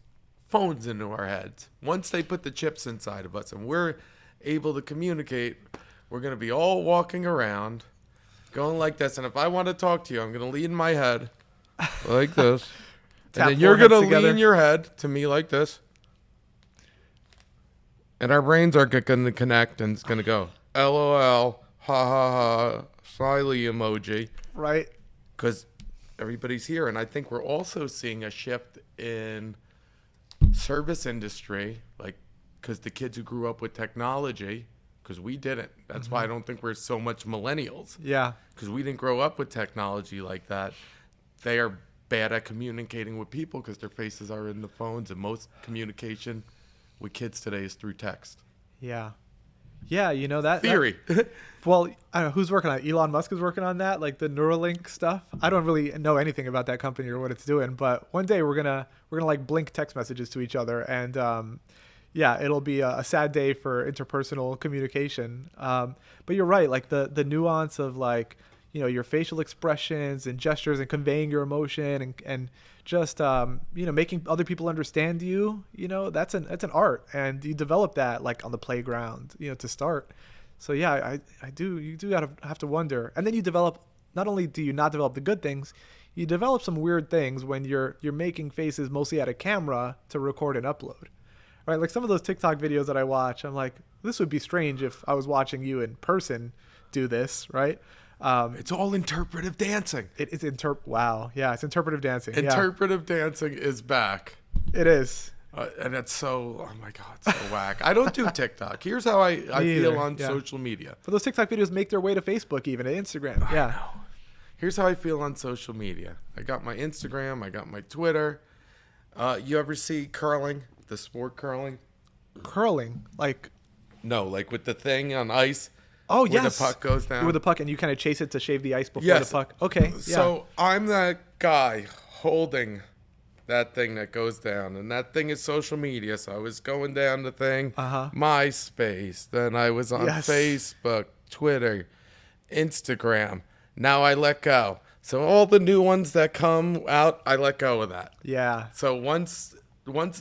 phones into our heads, once they put the chips inside of us, and we're able to communicate, we're gonna be all walking around going like this, and if I want to talk to you, I'm going to lean my head like this. And then you're going to lean your head to me like this. And our brains are going to connect, and it's going to go, LOL, ha ha ha, smiley emoji. Right. Because everybody's here. And I think we're also seeing a shift in service industry, like, because the kids who grew up with technology, because we didn't. That's why I don't think we're so much millennials. Yeah. Because we didn't grow up with technology like that. They are bad at communicating with people because their faces are in the phones, and most communication with kids today is through text. Yeah. Yeah, that theory. Well, I don't know who's working on it. Elon Musk is working on that, like the Neuralink stuff. I don't really know anything about that company or what it's doing, but one day we're gonna like blink text messages to each other, and yeah, it'll be a sad day for interpersonal communication. But you're right, like the nuance of like, your facial expressions and gestures and conveying your emotion and just, making other people understand you, that's an art, and you develop that like on the playground, to start. So yeah, I do. You do have to wonder, and then you develop. Not only do you not develop the good things, you develop some weird things when you're making faces mostly at a camera to record and upload, right? Like some of those TikTok videos that I watch, I'm like, this would be strange if I was watching you in person do this, right? It's all interpretive dancing. It's Wow, yeah, it's interpretive dancing. Interpretive dancing is back. It is. And it's so, oh my God, so whack. I don't do TikTok. Here's how I feel on social media. But those TikTok videos make their way to Facebook, even to Instagram. Yeah. I know. Here's how I feel on social media. I got my Instagram. I got my Twitter. You ever see curling, the sport curling? Curling? Like? No, like with the thing on ice. Oh, where yes. the puck goes down. Where the puck, and you kind of chase it to shave the ice before the puck. Okay. Yeah. So I'm that guy holding that thing that goes down, and that thing is social media. So I was going down the thing, MySpace, then I was on Facebook, Twitter, Instagram. Now I let go. So all the new ones that come out, I let go of that. Yeah. So once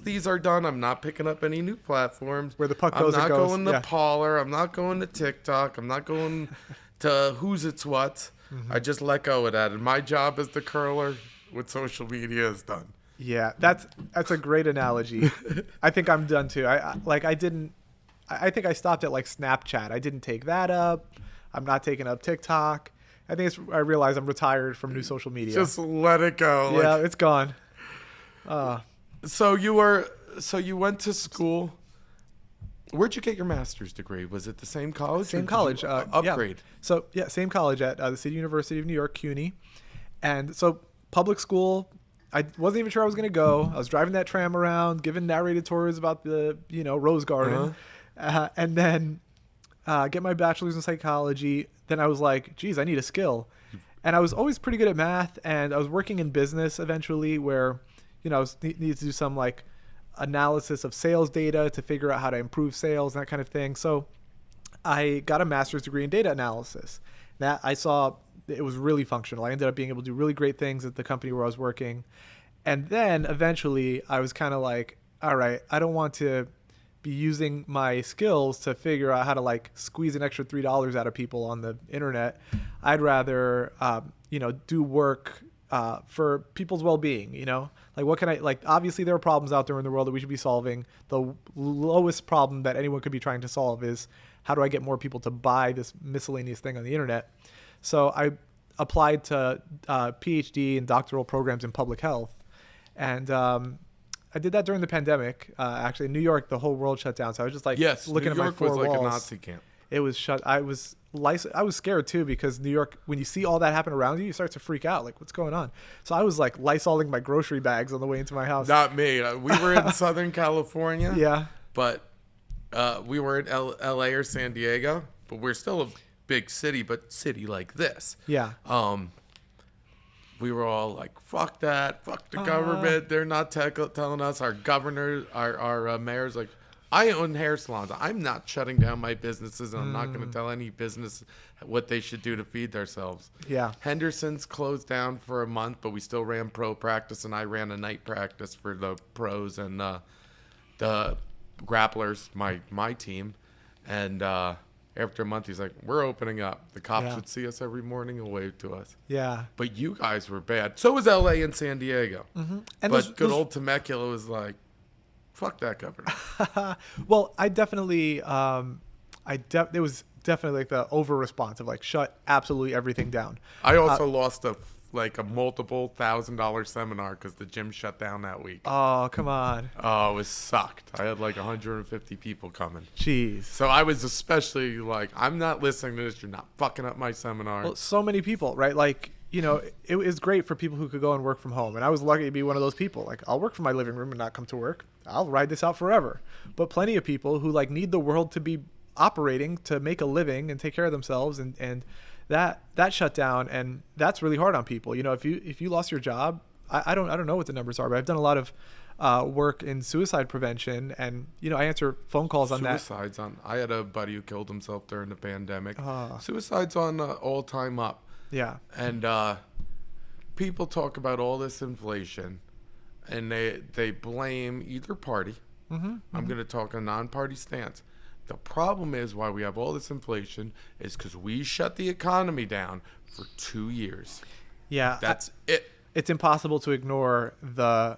these are done, I'm not picking up any new platforms. Where the puck goes, I'm not it goes. going to Parler. I'm not going to TikTok. I'm not going to Who's It's What. I just let go of that. And my job as the curler with social media is done. Yeah, that's a great analogy. I think I'm done too. I think I stopped at like Snapchat. I didn't take that up. I'm not taking up TikTok. I realize I'm retired from new social media. Just let it go. Yeah, it's gone. So you went to school. Where'd you get your master's degree? Was it the same college? Same college. Upgrade. Yeah. So yeah, same college at the City University of New York, CUNY. And so public school, I wasn't even sure I was going to go. I was driving that tram around, giving narrated tours about the, Rose Garden. And then get my bachelor's in psychology. Then I was like, geez, I need a skill. And I was always pretty good at math. And I was working in business eventually where, I needed to do some like analysis of sales data to figure out how to improve sales and that kind of thing. So I got a master's degree in data analysis. That I saw it was really functional. I ended up being able to do really great things at the company where I was working. And then eventually I was kind of like, all right, I don't want to be using my skills to figure out how to like squeeze an extra $3 out of people on the internet. I'd rather, do work for people's well-being, like what can I, like, obviously there are problems out there in the world that we should be solving. The lowest problem that anyone could be trying to solve is how do I get more people to buy this miscellaneous thing on the internet? So I applied to PhD and doctoral programs in public health. And I did that during the pandemic. Actually, in New York, the whole world shut down. So I was just like looking at my four walls. New York was like a Nazi camp. It was shut. I was scared too because New York, when you see all that happen around you, you start to freak out. Like, what's going on? So I was like Lysoling my grocery bags on the way into my house. Not me. We were in Southern California. Yeah. But we were in LA or San Diego. But we're still a big city, but city like this. Yeah. We were all like, fuck that. Fuck the government. They're not telling us. Our governor, our mayor's like, I own hair salons. I'm not shutting down my businesses, and I'm not going to tell any business what they should do to feed themselves. Yeah. Henderson's closed down for a month, but we still ran pro practice, and I ran a night practice for the pros and the grapplers, my team. And after a month, he's like, we're opening up. The cops would see us every morning and wave to us. Yeah. But you guys were bad. So was L.A. and San Diego. Mm-hmm. And but good old Temecula was like, fuck that governor. Well, I definitely, it was definitely like the over response of like shut absolutely everything down. I also lost a multiple $1,000 seminar because the gym shut down that week. Oh, come on. Oh, it was sucked. I had like 150 people coming. Jeez. So I was especially like, I'm not listening to this. You're not fucking up my seminar. Well, so many people, right? Like, it was great for people who could go and work from home. And I was lucky to be one of those people. Like, I'll work from my living room and not come to work. I'll ride this out forever. But plenty of people who like need the world to be operating to make a living and take care of themselves. And that shut down. And that's really hard on people. If you lost your job, I don't know what the numbers are, but I've done a lot of work in suicide prevention. And, I answer phone calls on that. I had a buddy who killed himself during the pandemic. Suicide's on all time up. Yeah. And people talk about all this inflation, and they blame either party. Mm-hmm. I'm going to talk a non-party stance. The problem is why we have all this inflation is because we shut the economy down for 2 years. Yeah. That's it. It's impossible to ignore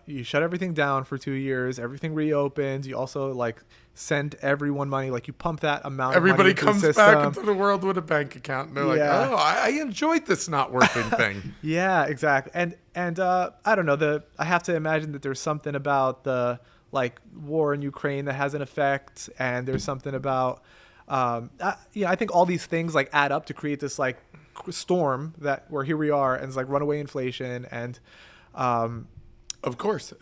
you shut everything down for 2 years, everything reopens. You also like send everyone money, like you pump that amount Everybody of money into comes the back system. into the world with a bank account and they're Yeah. like, oh, I enjoyed this not working thing. Yeah, exactly. And I don't know, I have to imagine that there's something about the like war in Ukraine that has an effect, and there's something about I think all these things like add up to create this like storm where here we are, and it's like runaway inflation and Of course.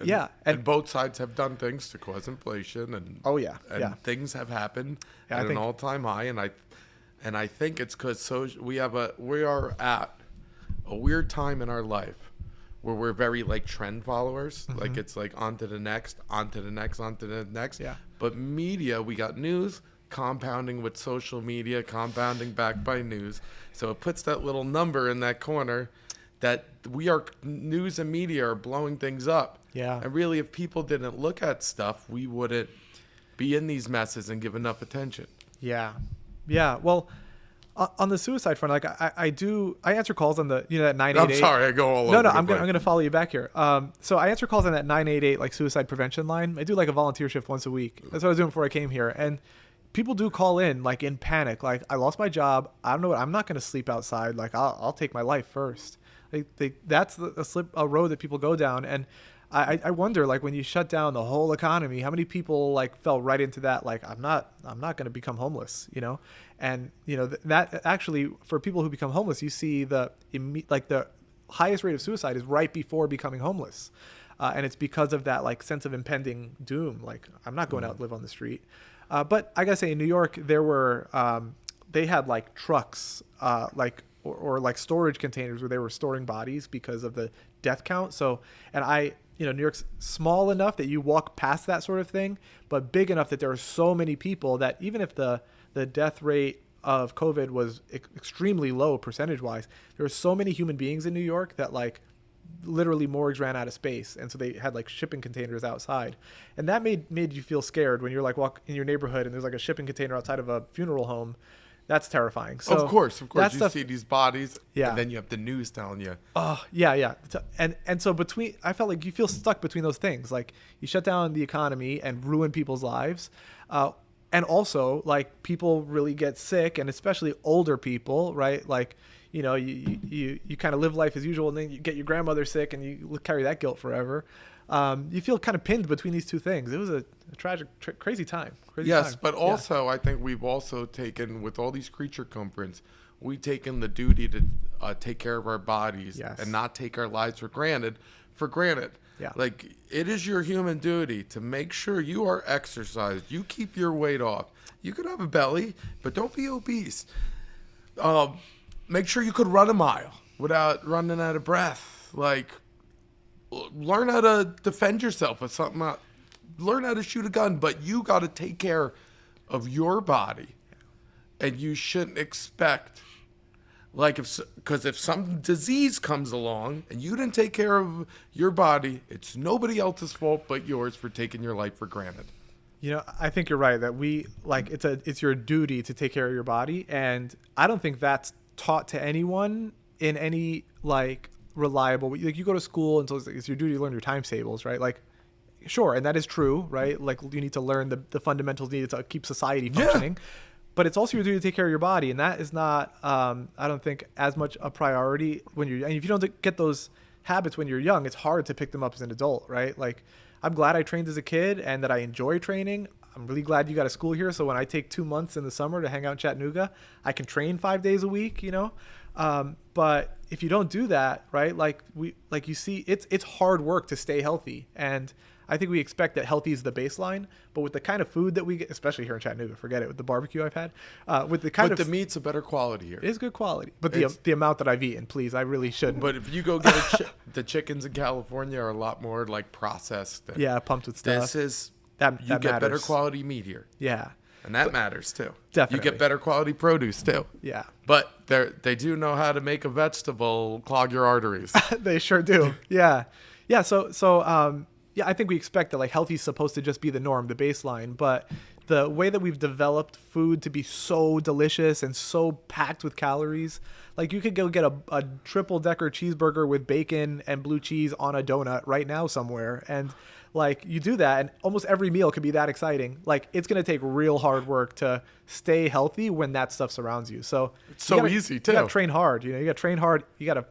And both sides have done things to cause inflation and things have happened at an all-time high, and I think it's because we are at a weird time in our life where we're very like trend followers. Mm-hmm. Like it's like on to the next, on to the next, on to the next. Yeah. But media, we got news compounding with social media, compounding back by news. So it puts that little number in that corner that news and media are blowing things up. Yeah. And really, if people didn't look at stuff, we wouldn't be in these messes and give enough attention. Yeah. Yeah. Well, on the suicide front, like I answer calls on the, that 988. I'm sorry, I go all over. No, I'm going to follow you back here. So I answer calls on that 988, like suicide prevention line. I do like a volunteer shift once a week. That's what I was doing before I came here. And people do call in like in panic. Like, I lost my job. I don't know what, I'm not going to sleep outside. Like I'll take my life first. That's a road that people go down. And I wonder, like, when you shut down the whole economy, how many people like fell right into that? Like, I'm not going to become homeless, And that actually, for people who become homeless, you see the highest rate of suicide is right before becoming homeless, and it's because of that like sense of impending doom. Like, I'm not going out to live on the street. But I gotta say, in New York, there were they had like trucks, or like storage containers where they were storing bodies because of the death count. So, and New York's small enough that you walk past that sort of thing, but big enough that there are so many people that even if the death rate of COVID was extremely low percentage-wise, there were so many human beings in New York that like literally morgues ran out of space, and so they had like shipping containers outside, and that made you feel scared when you're like walk in your neighborhood and there's like a shipping container outside of a funeral home. That's terrifying. So of course, you see these bodies, and then you have the news telling you. Oh, yeah. And so I felt like you feel stuck between those things. Like, you shut down the economy and ruin people's lives. And also, like, people really get sick, and especially older people, right? Like, you kind of live life as usual, and then you get your grandmother sick, and you carry that guilt forever. You feel kind of pinned between these two things. It was a tragic, crazy time. But also I think we've also taken, with all these creature comforts, we've taken the duty to take care of our bodies and not take our lives for granted. Yeah. Like, it is your human duty to make sure you are exercised. You keep your weight off. You could have a belly, but don't be obese. Make sure you could run a mile without running out of breath. Like, learn how to defend yourself with something. Learn how to shoot a gun, but you got to take care of your body, and you shouldn't expect, like, because if some disease comes along and you didn't take care of your body, it's nobody else's fault but yours for taking your life for granted. I think you're right that it's your duty to take care of your body, and I don't think that's taught to anyone in any like reliable. Like, you go to school, and so it's your duty to learn your times tables, right? Like, sure, and that is true, right? Like, you need to learn the fundamentals needed to keep society functioning. Yeah. But it's also your duty to take care of your body, and that is not, I don't think, as much a priority and if you don't get those habits when you're young, it's hard to pick them up as an adult, right? Like, I'm glad I trained as a kid and that I enjoy training. I'm really glad you got a school here, so when I take 2 months in the summer to hang out in Chattanooga, I can train 5 days a week, But if you don't do that, right, like you see, it's hard work to stay healthy, and I think we expect that healthy is the baseline, but with the kind of food that we get, especially here in Chattanooga, forget it, with the barbecue I've had, the meat's a better quality here. It is good quality, but the amount that I've eaten, please, I really shouldn't. But if you go get the chickens in California are a lot more like processed. Pumped with stuff. You get better quality meat here. Yeah. And that matters too. Definitely. You get better quality produce too. Yeah. But they do know how to make a vegetable clog your arteries. They sure do. Yeah. Yeah. So I think we expect that like healthy is supposed to just be the norm, the baseline, but the way that we've developed food to be so delicious and so packed with calories. Like you could go get a triple decker cheeseburger with bacon and blue cheese on a donut right now somewhere. And like you do that and almost every meal can be that exciting. Like it's going to take real hard work to stay healthy when that stuff surrounds you. So it's so easy too. You got to train hard. You got to train hard. You got to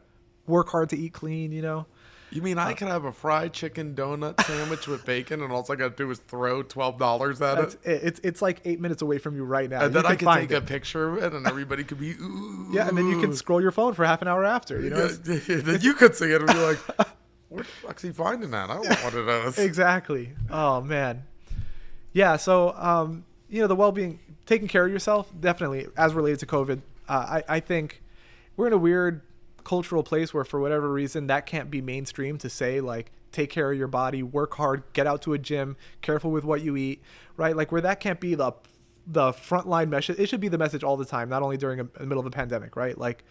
work hard to eat clean, You mean I can have a fried chicken donut sandwich with bacon and all I got to do is throw $12 at it? It's like 8 minutes away from you right now. And then I can take a picture of it and everybody could be, ooh. Yeah, and then you can scroll your phone for half an hour after, Then you could see it and be like, where the fuck's he finding that? I don't want one of those. Exactly. Oh, man. Yeah, so, the well-being, taking care of yourself, definitely, as related to COVID, I think we're in a weird cultural place where for whatever reason that can't be mainstream to say like take care of your body, work hard, get out to a gym, careful with what you eat, right? Like where that can't be the frontline message. It should be the message all the time, not only during the middle of a pandemic, right? Like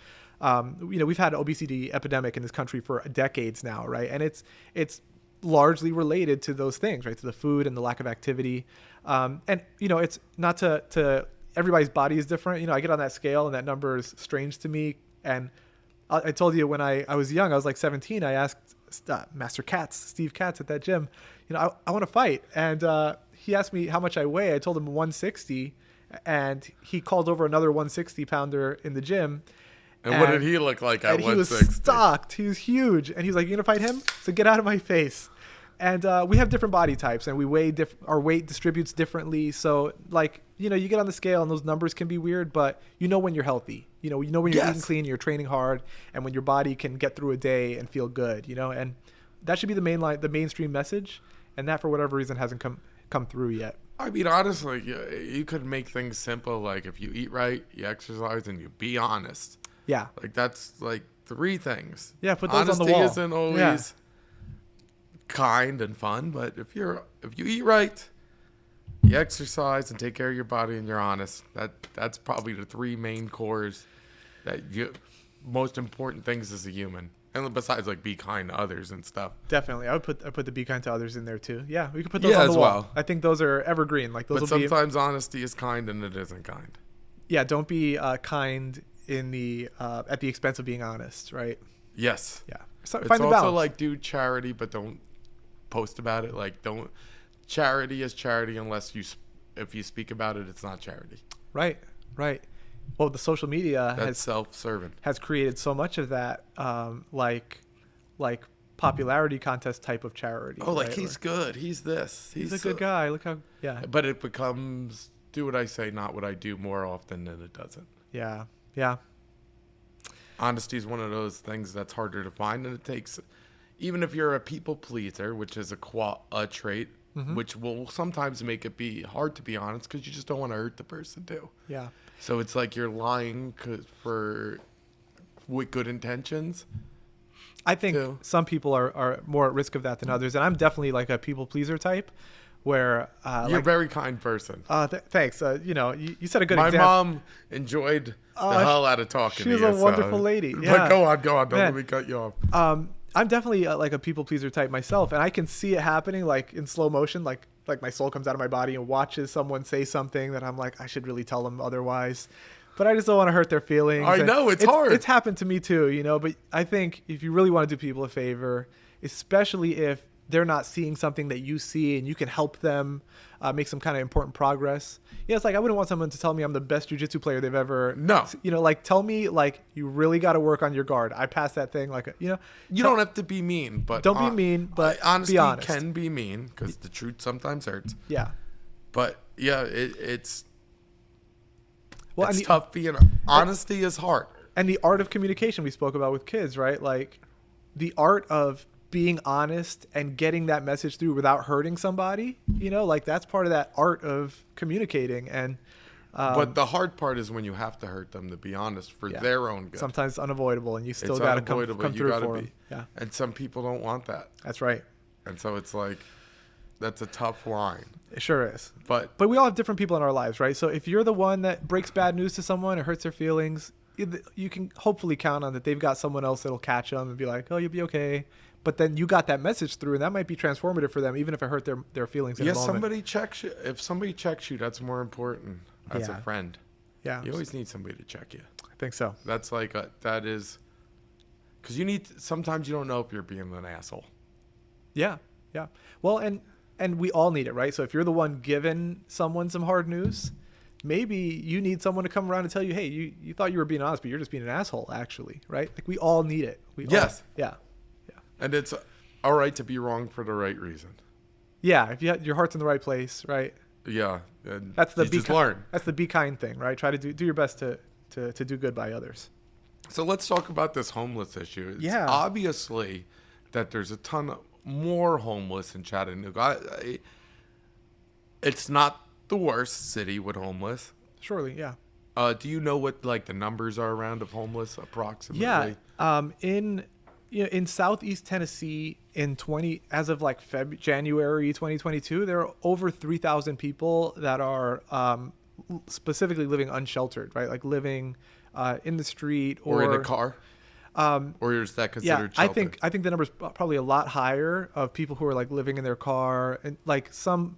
we've had obesity epidemic in this country for decades now, right? And it's largely related to those things, right? To the food and the lack of activity. And it's not to everybody's body is different. I get on that scale and that number is strange to me. And I told you when I was young, I was like 17. I asked Master Katz, Steve Katz at that gym, I want to fight. And he asked me how much I weigh. I told him 160. And he called over another 160 pounder in the gym. And what did he look like at 160? He was stocked. He was huge. And he was like, you going to fight him? So get out of my face. And we have different body types and we weigh our weight distributes differently. So like, you get on the scale and those numbers can be weird, but when you're healthy, when you're eating clean, you're training hard, and when your body can get through a day and feel good, and that should be the mainstream message. And that for whatever reason hasn't come through yet. I mean, honestly, you could make things simple. Like if you eat right, you exercise, and you be honest. Yeah. Like that's like 3 things. Yeah. Put those Honesty on the wall. Isn't always kind and fun, but if you eat right, you exercise and take care of your body and you're honest, that's probably the 3 main cores that most important things as a human. And besides like be kind to others and stuff. Definitely. I put the be kind to others in there too. Yeah, we could put those on the wall. Well. I think those are evergreen. Like those. But sometimes honesty is kind and it isn't kind. Yeah, don't be kind in the at the expense of being honest, right? Yes. Yeah. So it's find the also balance. like do charity, but don't post about it. Like don't. Charity is charity unless if you speak about it, it's not charity. Right. Well, the social media that's self-serving. Has created so much of that, like popularity contest type of charity. Oh, like he's good. He's this. He's a good guy. Look how But it becomes do what I say, not what I do more often than it doesn't. Yeah. Honesty is one of those things that's harder to find, and it takes, even if you're a people pleaser, which is a trait. Mm-hmm. Which will sometimes make it be hard to be honest because you just don't want to hurt the person too. Yeah. So it's like you're lying with good intentions. I think some people are more at risk of that than others, and I'm definitely like a people pleaser type, where you're a very kind person. Thanks. You set a good My example. mom enjoyed the hell out of talking to you. She's a wonderful lady. Yeah. But go on. Don't let me cut you off. I'm definitely like a people pleaser type myself, and I can see it happening like in slow motion, like my soul comes out of my body and watches someone say something that I'm like, I should really tell them otherwise, but I just don't want to hurt their feelings. I know it's hard. It's happened to me too, but I think if you really want to do people a favor, especially if they're not seeing something that you see and you can help them make some kind of important progress. It's like I wouldn't want someone to tell me I'm the best jiu-jitsu player they've ever. No. Like tell me like you really got to work on your guard. I passed that thing like You don't have to be mean, but don't be mean, but honesty be honest. Can be mean because the truth sometimes hurts. Yeah. But yeah, it's and tough being honesty is hard. And the art of communication we spoke about with kids, right? Like the art of being honest and getting that message through without hurting somebody, like that's part of that art of communicating. And but the hard part is when you have to hurt them to be honest for their own good. Sometimes unavoidable, and you still got to come through for them. Yeah. And some people don't want that. That's right. And so it's like that's a tough line. It sure is. But we all have different people in our lives, right? So if you're the one that breaks bad news to someone or hurts their feelings, you can hopefully count on that they've got someone else that'll catch them and be like, oh, you'll be okay. but then you got that message through, and that might be transformative for them, even if it hurt their feelings in a moment. somebody checks you. If somebody checks you, that's more important as a Yeah. friend. Yeah, You always need somebody to check you. I think so. That's like that is because sometimes you don't know if you're being an asshole. Yeah, yeah. Well, and we all need it, right? So if you're the one giving someone some hard news, maybe you need someone to come around and tell you, hey, you thought you were being honest, but you're just being an asshole, actually, right? Like we all need it. Yes. Yeah. And it's all right to be wrong for the right reason. Yeah, if your heart's in the right place, right? Yeah. And That's the you just learn. That's the be kind thing, right? Try to do your best to do good by others. So let's talk about this homeless issue. It's Yeah. obviously that there's a ton more homeless in Chattanooga. It's not the worst city with homeless. Surely, yeah. Do you know what like the numbers are around of homeless approximately? Yeah. In Southeast Tennessee as of like January 2022, there are over 3,000 people that are specifically living unsheltered, right? Like living in the street or in a car. Or is that considered shelter? I think the number's probably a lot higher of people who are like living in their car, and like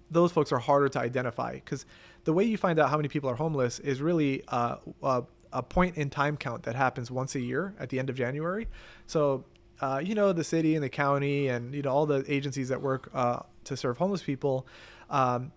those folks are harder to identify because the way you find out how many people are homeless is really a point in time count that happens once a year at the end of January. So the city and the county and all the agencies that work to serve homeless people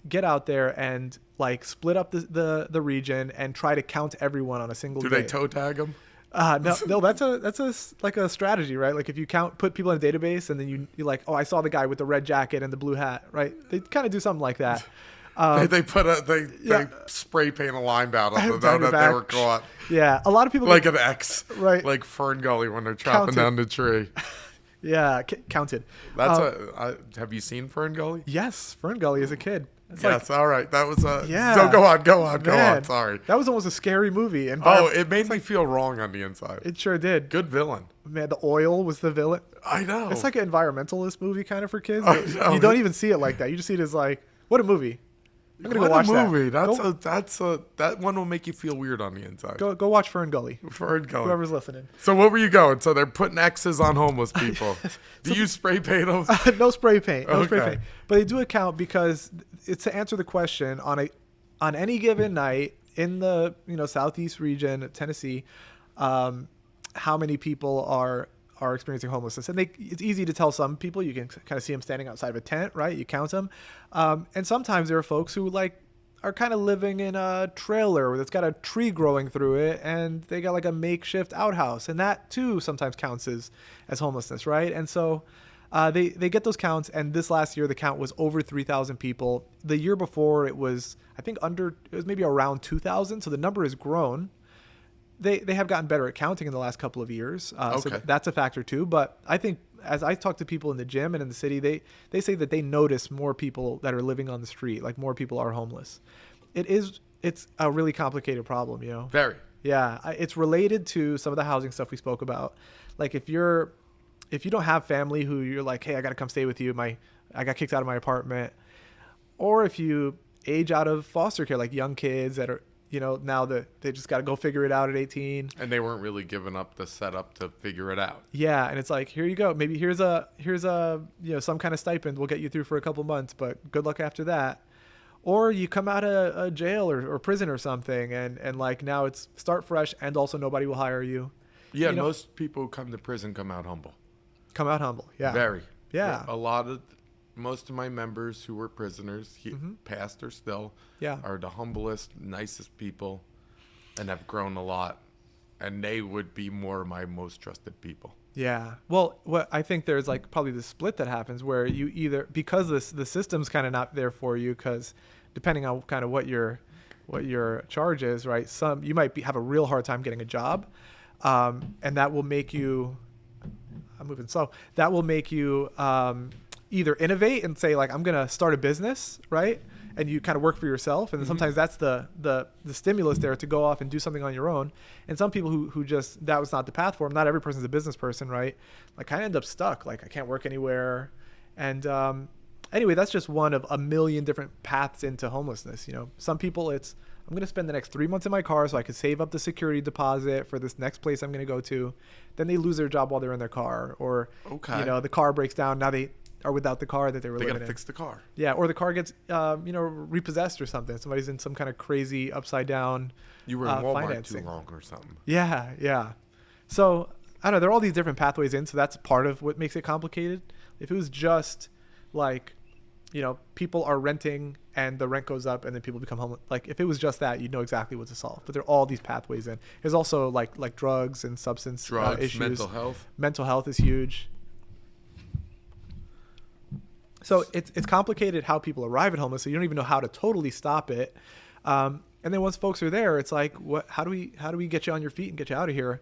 get out there and like split up the region and try to count everyone on a single day. Do they toe tag them? No, that's a strategy, right? Like if you put people in a database and then you like, oh, I saw the guy with the red jacket and the blue hat, right? They kind of do something like that. They spray paint a line out of them that they were caught. Yeah, a lot of people like an X, right? Like Fern Gully when they're chopping down the tree. Yeah, counted. That's have you seen Fern Gully? Yes, Fern Gully as a kid. Yes, all right. That was yeah. So go on. Sorry. That was almost a scary movie. And it made me feel wrong on the inside. It sure did. Good villain. Man, the oil was the villain. I know. It's like an environmentalist movie kind of for kids. I know. You don't even see it like that. You just see it as like, what a movie. I'm gonna go watch movie. that. That one will make you feel weird on the inside. Go watch Fern Gully. Fern Gully. Whoever's listening. So where were you going? So they're putting X's on homeless people. Do you spray paint them? No spray paint. But they do account because it's to answer the question on any given night in the southeast region of Tennessee, how many people are experiencing homelessness. And it's easy to tell some people. You can kind of see them standing outside of a tent, right? You count them. And sometimes there are folks who are kind of living in a trailer that's got a tree growing through it, and they got like a makeshift outhouse. And that too sometimes counts as homelessness, right? And so they get those counts. And this last year, the count was over 3,000 people. The year before, it was, I think it was maybe around 2,000. So the number has grown. They have gotten better at counting in the last couple of years. So that's a factor too. But I think as I talk to people in the gym and in the city, they say that they notice more people that are living on the street, like more people are homeless. It's a really complicated problem, Very. Yeah. It's related to some of the housing stuff we spoke about. Like if you don't have family who you're like, hey, I got to come stay with you. I got kicked out of my apartment. Or if you age out of foster care, like young kids that are, now that they just got to go figure it out at 18. And they weren't really giving up the setup to figure it out. Yeah. And it's like, here you go. Maybe here's a some kind of stipend. We'll get you through for a couple months, but good luck after that. Or you come out of a jail or prison or something. And like now it's start fresh and also nobody will hire you. Yeah. Most people who come to prison come out humble. Yeah. Very. Yeah. Most of my members who were prisoners, past or still, are the humblest, nicest people and have grown a lot. And they would be more my most trusted people. Yeah. Well, I think there's like probably the split that happens where you either, because the system's kind of not there for you, because depending on kind of what your charge is, right? You might have a real hard time getting a job. And that will make you, I'm moving slow, that will make you either innovate and say like, I'm going to start a business, right? And you kind of work for yourself. And then sometimes that's the stimulus there to go off and do something on your own. And some people who just, that was not the path for them. Not every person's a business person, right? Like kind of end up stuck. Like I can't work anywhere. And anyway, that's just one of a million different paths into homelessness. Some people it's I'm going to spend the next 3 months in my car so I can save up the security deposit for this next place I'm going to go to. Then they lose their job while they're in their car, or, the car breaks down. Now they are without the car that they were living in. They got to fix the car. Yeah. Or the car gets, repossessed or something. Somebody's in some kind of crazy upside down You were in Walmart financing. too long or something. Yeah. Yeah. So I don't know. There are all these different pathways in. So that's part of what makes it complicated. If it was just like, people are renting and the rent goes up and then people become homeless. Like if it was just that, you'd know exactly what to solve. But there are all these pathways in. There's also like drugs and substance issues. Mental health. Mental health is huge. So it's complicated how people arrive at homeless. So you don't even know how to totally stop it. And then once folks are there, it's like, how do we get you on your feet and get you out of here?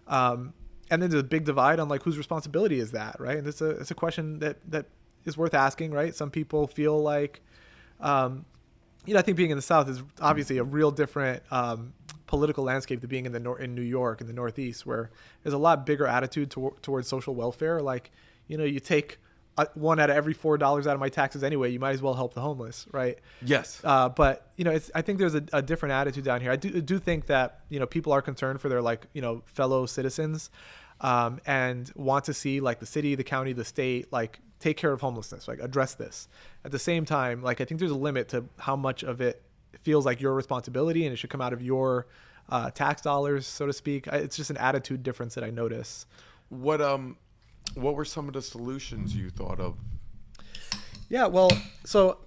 And then there's a big divide on like whose responsibility is that, right? And it's a question that is worth asking, right? Some people feel like, I think being in the South is obviously a real different political landscape to being in New York, in the Northeast, where there's a lot bigger attitude towards social welfare. Like, you take one out of every $4 out of my taxes anyway, you might as well help the homeless, right? Yes. But I think there's a different attitude down here. I do think that people are concerned for their fellow citizens, and want to see like the city, the county, the state like take care of homelessness, like address this. At the same time, like I think there's a limit to how much of it feels like your responsibility and it should come out of your tax dollars, so to speak. It's just an attitude difference that I notice. What were some of the solutions you thought of? Yeah, well, so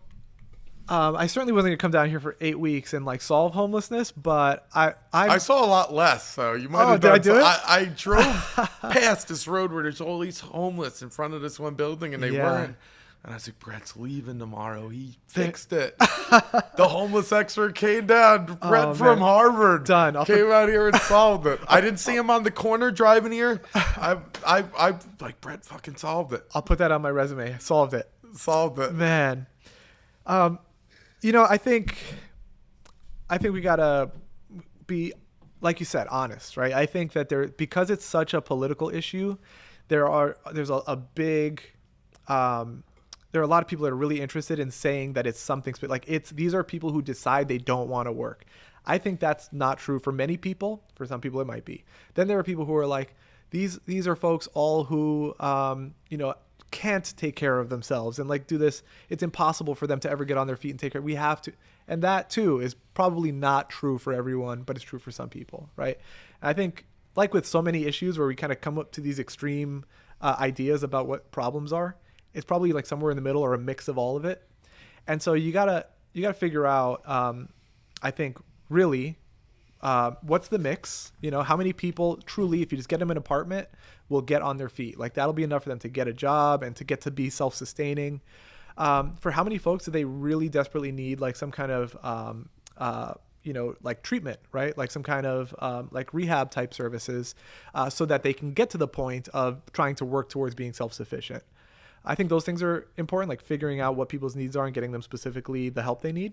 I certainly wasn't gonna come down here for 8 weeks and like solve homelessness, but I saw a lot less. So you might have did done. I do it? I drove past this road where there's all these homeless in front of this one building, and they weren't. And I was like, Brett's leaving tomorrow. He fixed it. The homeless expert came down. Brett from Harvard came out here and solved it. I didn't see him on the corner driving here. I like Brett fucking solved it. I'll put that on my resume. Solved it. Man. I think we gotta be, like you said, honest, right? I think that because it's such a political issue, there are a lot of people that are really interested in saying that it's something these are people who decide they don't want to work. I think that's not true for many people. For some people it might be. Then there are people who are like, these are folks all who can't take care of themselves and like do this. It's impossible for them to ever get on their feet and take care. We have to. And that too is probably not true for everyone, but it's true for some people, right? And I think like with so many issues where we kind of come up to these extreme ideas about what problems are, it's probably like somewhere in the middle or a mix of all of it. And so you gotta figure out, I think really, what's the mix? How many people truly, if you just get them an apartment, will get on their feet? Like that'll be enough for them to get a job and to get to be self-sustaining. For how many folks do they really desperately need like some kind of, like treatment, right? Like some kind of like rehab type services, so that they can get to the point of trying to work towards being self-sufficient. I think those things are important, like figuring out what people's needs are and getting them specifically the help they need.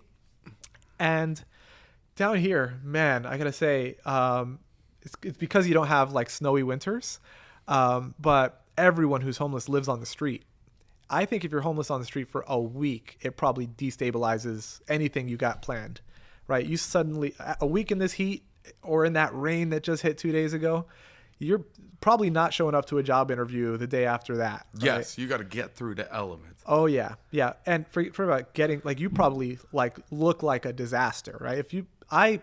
And down here, man, I gotta say, it's because you don't have like snowy winters, but everyone who's homeless lives on the street. I think if you're homeless on the street for a week, it probably destabilizes anything you got planned, right? You suddenly, a week in this heat or in that rain that just hit 2 days ago, you're probably not showing up to a job interview the day after that. Right? Yes, you got to get through the elements. Oh yeah, yeah. And for about getting, like, you probably like look like a disaster, right? If you, I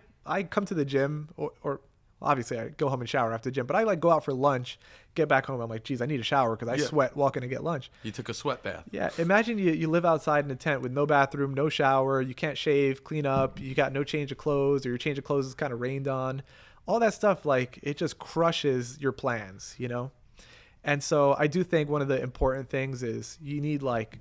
come to the gym or obviously I go home and shower after the gym, but I like go out for lunch, get back home. I'm like, geez, I need a shower because I sweat walking to get lunch. You took a sweat bath. Yeah. Imagine you live outside in a tent with no bathroom, no shower. You can't shave, clean up. You got no change of clothes, or your change of clothes is kind of rained on. All that stuff, like, it just crushes your plans, And so I do think one of the important things is you need like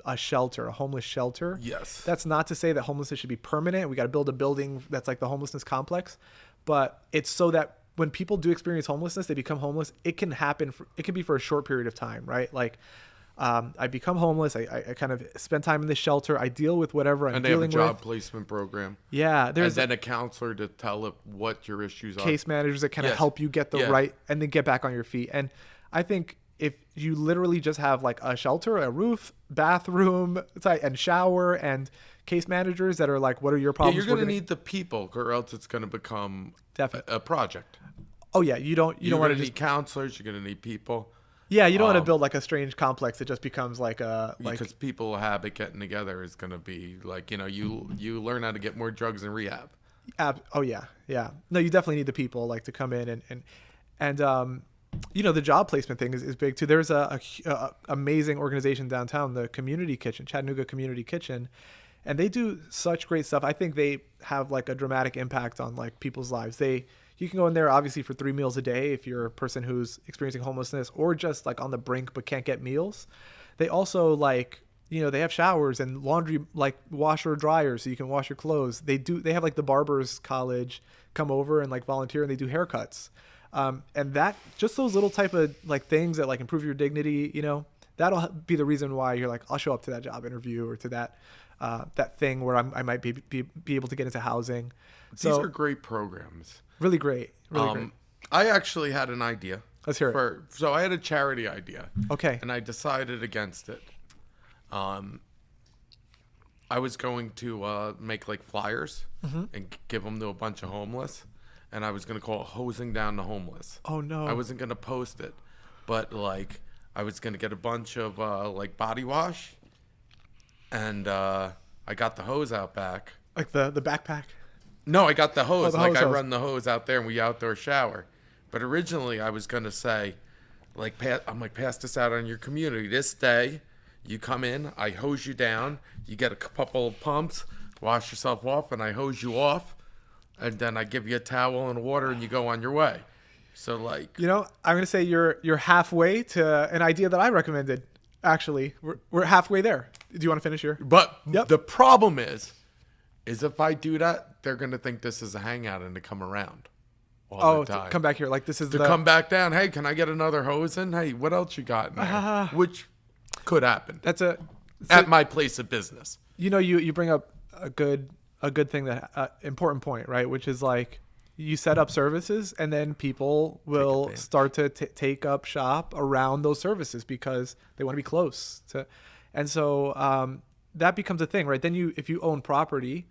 a shelter, a homeless shelter. Yes. That's not to say that homelessness should be permanent. We got to build a building that's like the homelessness complex, but it's so that when people do experience homelessness, they become homeless. It can happen. It can be for a short period of time, right? Like, I become homeless. I kind of spend time in this shelter. I deal with whatever I'm dealing with. And they have a job placement program. Yeah. And then a counselor to tell it what your issues are. Case managers that kind of help you get the right, and then get back on your feet. And I think if you literally just have like a shelter, a roof, bathroom, and shower, and case managers that are like, what are your problems? Yeah, you're going to need the people, or else it's going to become a project. Oh yeah, you don't want to need counselors. You're going to need people. Yeah, you don't want to build like a strange complex that just becomes like because people habit getting together is going to be like, you learn how to get more drugs in rehab. Oh yeah. No, you definitely need the people like to come in and the job placement thing is big too. There's a amazing organization downtown, the Community Kitchen, Chattanooga Community Kitchen, and they do such great stuff. I think they have like a dramatic impact on like people's lives. You can go in there obviously for 3 meals a day if you're a person who's experiencing homelessness or just like on the brink but can't get meals. They also like, they have showers and laundry, like washer dryers, so you can wash your clothes. They have like the barbers college come over and like volunteer, and they do haircuts. And that, just those little type of like things that like improve your dignity, that'll be the reason why you're like, I'll show up to that job interview or to that thing where I might be able to get into housing. These are great programs. Really great. Great. I actually had an idea. Let's hear it. So I had a charity idea. Okay. And I decided against it. I was going to make like flyers and give them to a bunch of homeless. And I was going to call it Hosing Down the Homeless. Oh, no. I wasn't going to post it. But like I was going to get a bunch of like body wash. And I got the hose out back. Like the backpack? No, I got the hose. Oh, I run the hose out there and we outdoor shower. But originally I was going to say, like, pass this out on your community. This day, you come in, I hose you down, you get a couple of pumps, wash yourself off, and I hose you off. And then I give you a towel and water and you go on your way. So, like... I'm going to say you're halfway to an idea that I recommended, actually. We're halfway there. Do you want to finish your... But the problem is if I do that, they're going to think this is a hangout and to come around all the time. To come back here. Like this is come back down. Hey, can I get another hose in? Hey, what else you got in there? Which could happen. At my place of business. You bring up a good thing, that important point, right? Which is like you set up services and then people will start to take up shop around those services because they want to be close to. And so that becomes a thing, right? Then if you own property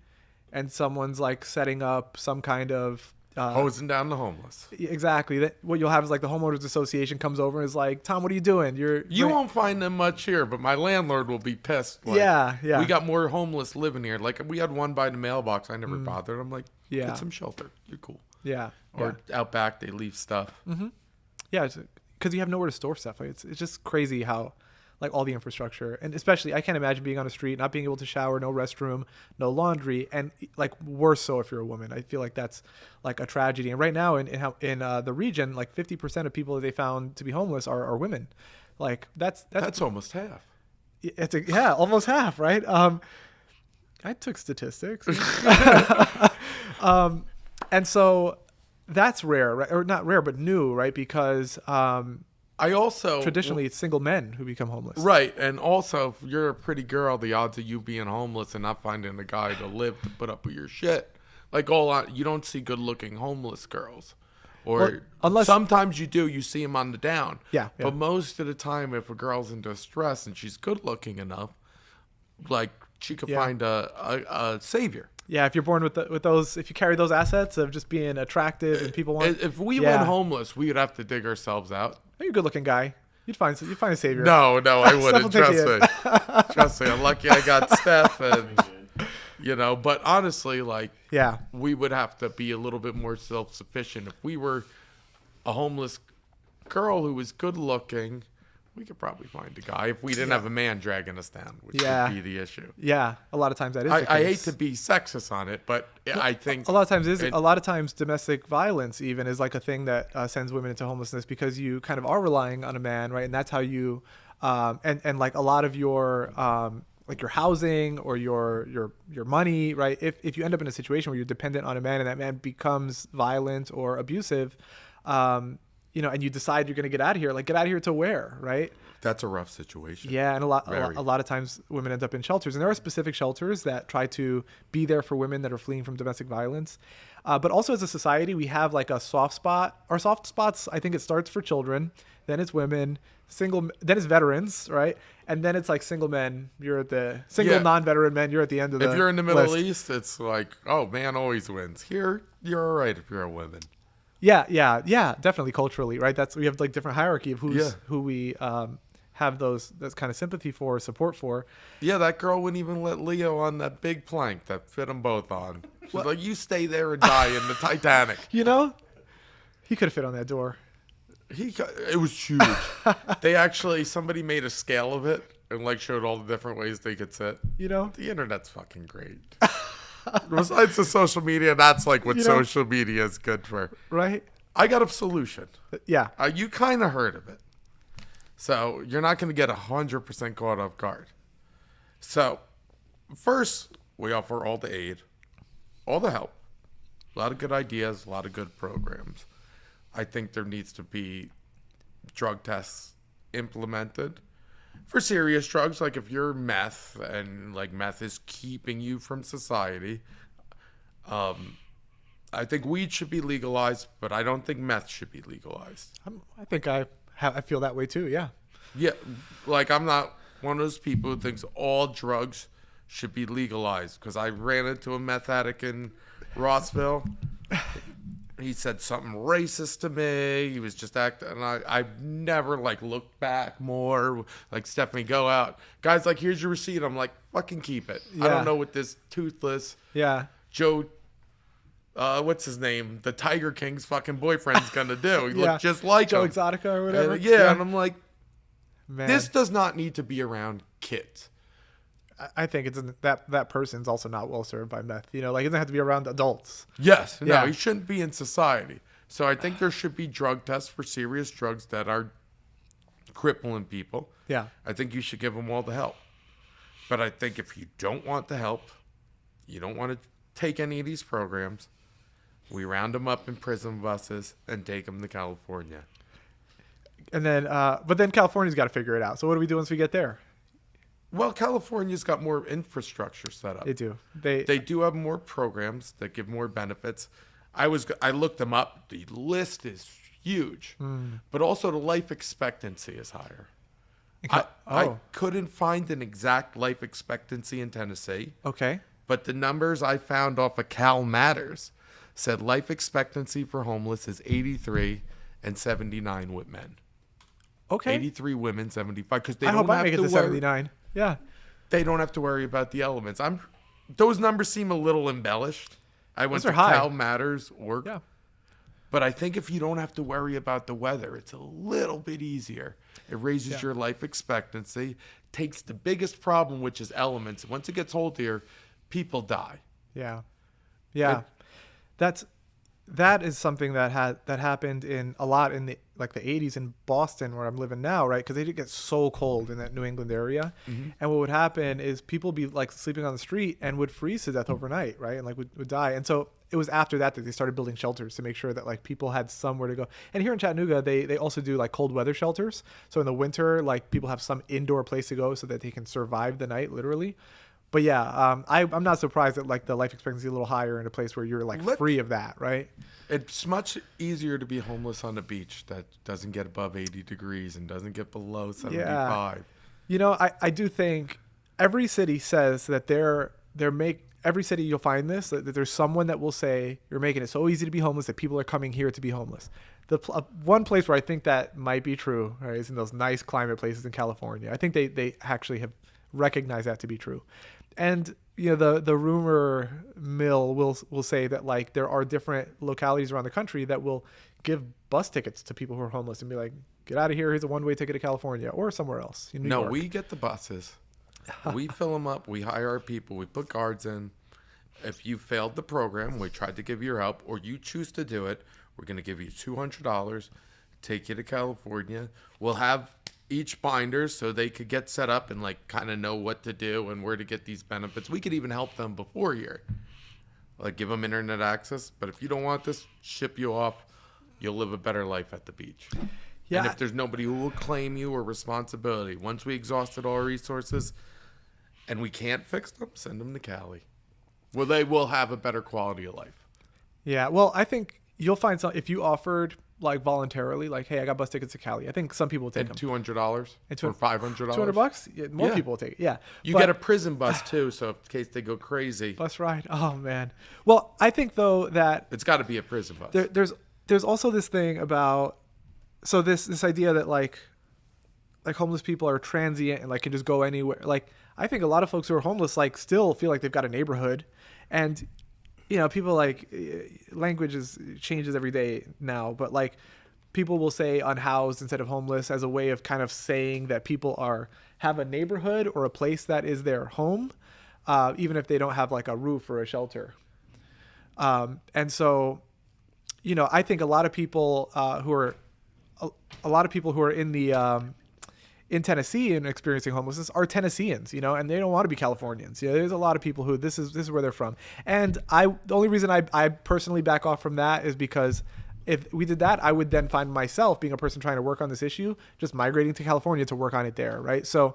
and someone's like setting up some kind of hosing down the homeless. Exactly. What you'll have is like the homeowners association comes over and is like, Tom, what are you doing? You won't find them much here, but my landlord will be pissed. Like, yeah. We got more homeless living here. Like we had one by the mailbox. I never bothered. I'm like, get some shelter. You're cool. Yeah. Or out back, they leave stuff. Mm-hmm. Yeah, because you have nowhere to store stuff. It's just crazy how like all the infrastructure, and especially I can't imagine being on a street, not being able to shower, no restroom, no laundry, and like worse so if you're a woman. I feel like that's like a tragedy. And right now in the region, like 50% of people that they found to be homeless are women. Like that's almost half. It's almost half, right? I took statistics. And so that's rare, right? Or not rare, but new, right? Because I also traditionally it's single men who become homeless. Right. And also if you're a pretty girl, the odds of you being homeless and not finding a guy to live to put up with your shit. Like you don't see good looking homeless girls. Or unless sometimes you do, you see them on the down. Yeah. But most of the time if a girl's in distress and she's good looking enough, like she could find a savior. Yeah, if you're born with those, if you carry those assets of just being attractive and people want. If we went homeless, we would have to dig ourselves out. You're a good-looking guy. You'd find a savior. No, I wouldn't. Trust me. I'm lucky I got Steph, and But honestly, we would have to be a little bit more self-sufficient. If we were a homeless girl who was good-looking, we could probably find a guy if we didn't have a man dragging us down, which would be the issue. Yeah, a lot of times that is the case. I hate to be sexist on it, but I think a lot of times domestic violence even is like a thing that sends women into homelessness because you kind of are relying on a man, right? And that's how you and like a lot of your like your housing or your money, right? If you end up in a situation where you're dependent on a man and that man becomes violent or abusive, and you decide you're going to get out of here, like get out of here to where, right? That's a rough situation. Yeah, and Very. a lot of times women end up in shelters, and there are specific shelters that try to be there for women that are fleeing from domestic violence. But also as a society, we have like a soft spot. Our soft spots, I think it starts for children, then it's women, then it's veterans, right? And then it's like single men. You're at the single non-veteran men. You're at the end of the. If you're in the Middle list. East, it's like, oh, man always wins. Here, you're all right if you're a woman. Yeah, definitely culturally, right? We have like different hierarchy of who we have those kind of sympathy for, support for. Yeah, that girl wouldn't even let Leo on that big plank that fit them both on. She's like, you stay there and die in the Titanic. He could have fit on that door. It was huge. Somebody made a scale of it and like showed all the different ways they could sit. The internet's fucking great. Besides the social media, that's like what social media is good for. Right. I got a solution. Yeah. You kind of heard of it. So you're not going to get 100% caught off guard. So first, we offer all the aid, all the help, a lot of good ideas, a lot of good programs. I think there needs to be drug tests implemented for serious drugs. Like if you're meth and like meth is keeping you from society, I think weed should be legalized, but I don't think meth should be legalized. I think I feel that way too. Yeah. Yeah. Like I'm not one of those people who thinks all drugs should be legalized, because I ran into a meth addict in Rossville. He said something racist to me. He was just acting, and I've never like looked back more. Like, Stephanie, go out. Guys, like, here's your receipt. I'm like, fucking keep it. Yeah. I don't know what this toothless Joe, what's his name? The Tiger King's fucking boyfriend's gonna do. He looked just like Joe him. Exotica or whatever. And I'm like, man, this does not need to be around kids. I think it's that person's also not well served by meth. Like it doesn't have to be around adults. Yes. No, he shouldn't be in society. So I think there should be drug tests for serious drugs that are crippling people. Yeah. I think you should give them all the help. But I think if you don't want the help, you don't want to take any of these programs, we round them up in prison buses and take them to California. And then, but then California's got to figure it out. So what do we do once we get there? Well, California's got more infrastructure set up. They do. They do have more programs that give more benefits. I looked them up. The list is huge, but also the life expectancy is higher. I couldn't find an exact life expectancy in Tennessee. Okay. But the numbers I found off of Cal Matters said life expectancy for homeless is 83 and 79 with men. Okay. 83 women, 75, because they I don't hope I have make it to 79. Yeah. They don't have to worry about the elements. Those numbers seem a little embellished. I went to high. Cal Matters work. Yeah. But I think if you don't have to worry about the weather, it's a little bit easier. It raises your life expectancy, takes the biggest problem, which is elements. Once it gets cold here, people die. Yeah. Yeah. That is something that happened a lot in the 80s in Boston, where I'm living now, right? Because they did get so cold in that New England area, and what would happen is people would be like sleeping on the street and would freeze to death overnight, right? And like would die. And so it was after that they started building shelters to make sure that like people had somewhere to go. And here in Chattanooga, they also do like cold weather shelters. So in the winter, like people have some indoor place to go so that they can survive the night, literally. But yeah, I'm not surprised that like the life expectancy is a little higher in a place where you're like free of that, right? It's much easier to be homeless on a beach that doesn't get above 80 degrees and doesn't get below 75. Yeah. I do think every city says that every city you'll find this, that there's someone that will say you're making it so easy to be homeless that people are coming here to be homeless. The one place where I think that might be true, right, is in those nice climate places in California. I think they actually have recognized that to be true. And the rumor mill will say that like there are different localities around the country that will give bus tickets to people who are homeless and be like, get out of here, here's a one-way ticket to California or somewhere else in New York. We get the buses. We fill them up. We hire our people. We put guards in. If you failed the program, we tried to give you your help, or you choose to do it, we're going to give you $200, take you to California. We'll have each binder so they could get set up and like kind of know what to do and where to get these benefits. We could even help them before here, like give them internet access. But if you don't want this, ship you off. you'll live a better life at the beach. Yeah. And if there's nobody who will claim you or responsibility, once we exhausted all our resources and we can't fix them, send them to Cali. Well, they will have a better quality of life. Yeah. Well, I think you'll find some if you offered like voluntarily, like, hey, I got bus tickets to Cali. I think some people will take And them. $200 or $500. $200? Yeah, more people will take it. Yeah. You But- get a prison bus too, so in case they go crazy, bus ride. Oh man. Well, I think though that it's got to be a prison bus. there's also this thing about this idea that like homeless people are transient and like can just go anywhere. Like I think a lot of folks who are homeless like still feel like they've got a neighborhood, and people like language changes every day now, but like people will say unhoused instead of homeless as a way of kind of saying that people have a neighborhood or a place that is their home, even if they don't have like a roof or a shelter. And so, I think a lot of people who are in the in Tennessee and experiencing homelessness are Tennesseans, and they don't want to be Californians. There's a lot of people who this is where they're from. And the only reason I personally back off from that is because if we did that, I would then find myself being a person trying to work on this issue, just migrating to California to work on it there. Right. So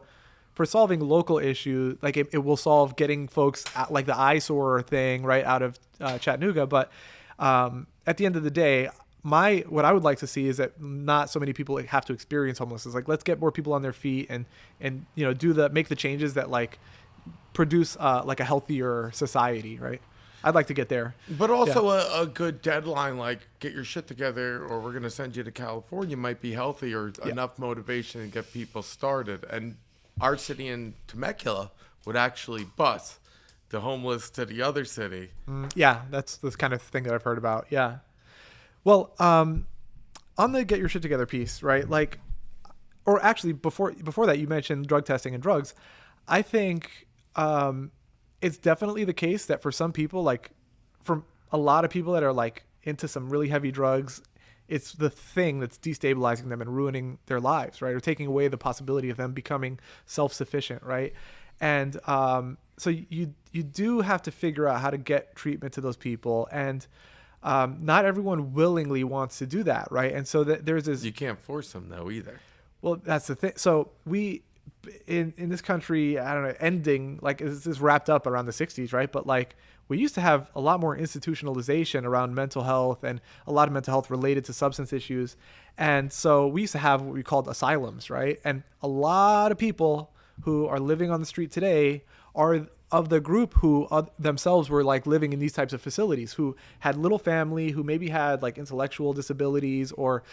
for solving local issues, like it will solve getting folks out, like the eyesore thing right out of Chattanooga. But at the end of the day, what I would like to see is that not so many people have to experience homelessness. Like, let's get more people on their feet and make the changes that like produce like a healthier society, right? I'd like to get there. But also a good deadline, like get your shit together or we're going to send you to California, might be healthy or enough motivation to get people started. And our city in Temecula would actually bus the homeless to the other city. Yeah, that's this kind of thing that I've heard about. Yeah. Well, on the get your shit together piece, right? Like, or actually before that, you mentioned drug testing and drugs. I think it's definitely the case that for some people, like from a lot of people that are like into some really heavy drugs, it's the thing that's destabilizing them and ruining their lives, right? Or taking away the possibility of them becoming self-sufficient, right? And so you do have to figure out how to get treatment to those people, and not everyone willingly wants to do that, right? And so there's this. You can't force them though either. Well, that's the thing. So we in this country, I don't know, ending like this is wrapped up around the 60s, right? But like we used to have a lot more institutionalization around mental health and a lot of mental health related to substance issues, and so we used to have what we called asylums, right? And a lot of people who are living on the street today are of the group who themselves were like living in these types of facilities, who had little family, who maybe had like intellectual disabilities or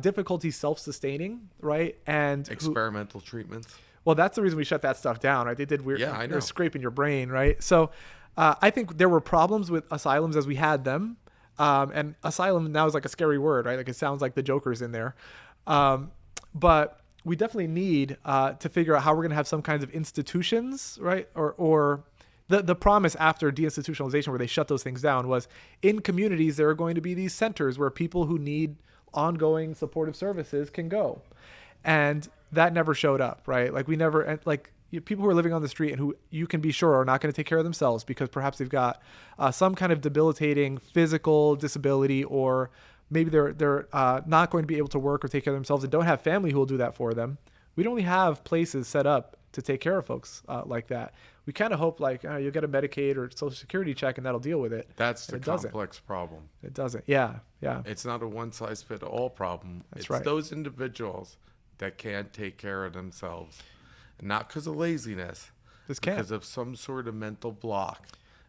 difficulty self-sustaining, right? And experimental treatments. Well, that's the reason we shut that stuff down, right? They did weird. Yeah, I know. They're scraping your brain, right? So I think there were problems with asylums as we had them. And asylum now is like a scary word, right? Like it sounds like the Joker's in there. But we definitely need to figure out how we're going to have some kinds of institutions, right? Or the promise after deinstitutionalization, where they shut those things down, was in communities there are going to be these centers where people who need ongoing supportive services can go, and that never showed up, right? Like we never people who are living on the street and who you can be sure are not going to take care of themselves because perhaps they've got some kind of debilitating physical disability, or maybe they're not going to be able to work or take care of themselves and don't have family who will do that for them. We don't really have places set up to take care of folks like that. We kind of hope like you'll get a Medicaid or Social Security check and that'll deal with it. That's the complex problem. It doesn't. Yeah. It's not a one-size-fits-all problem. That's right. It's those individuals that can't take care of themselves, not because of laziness, because of some sort of mental block,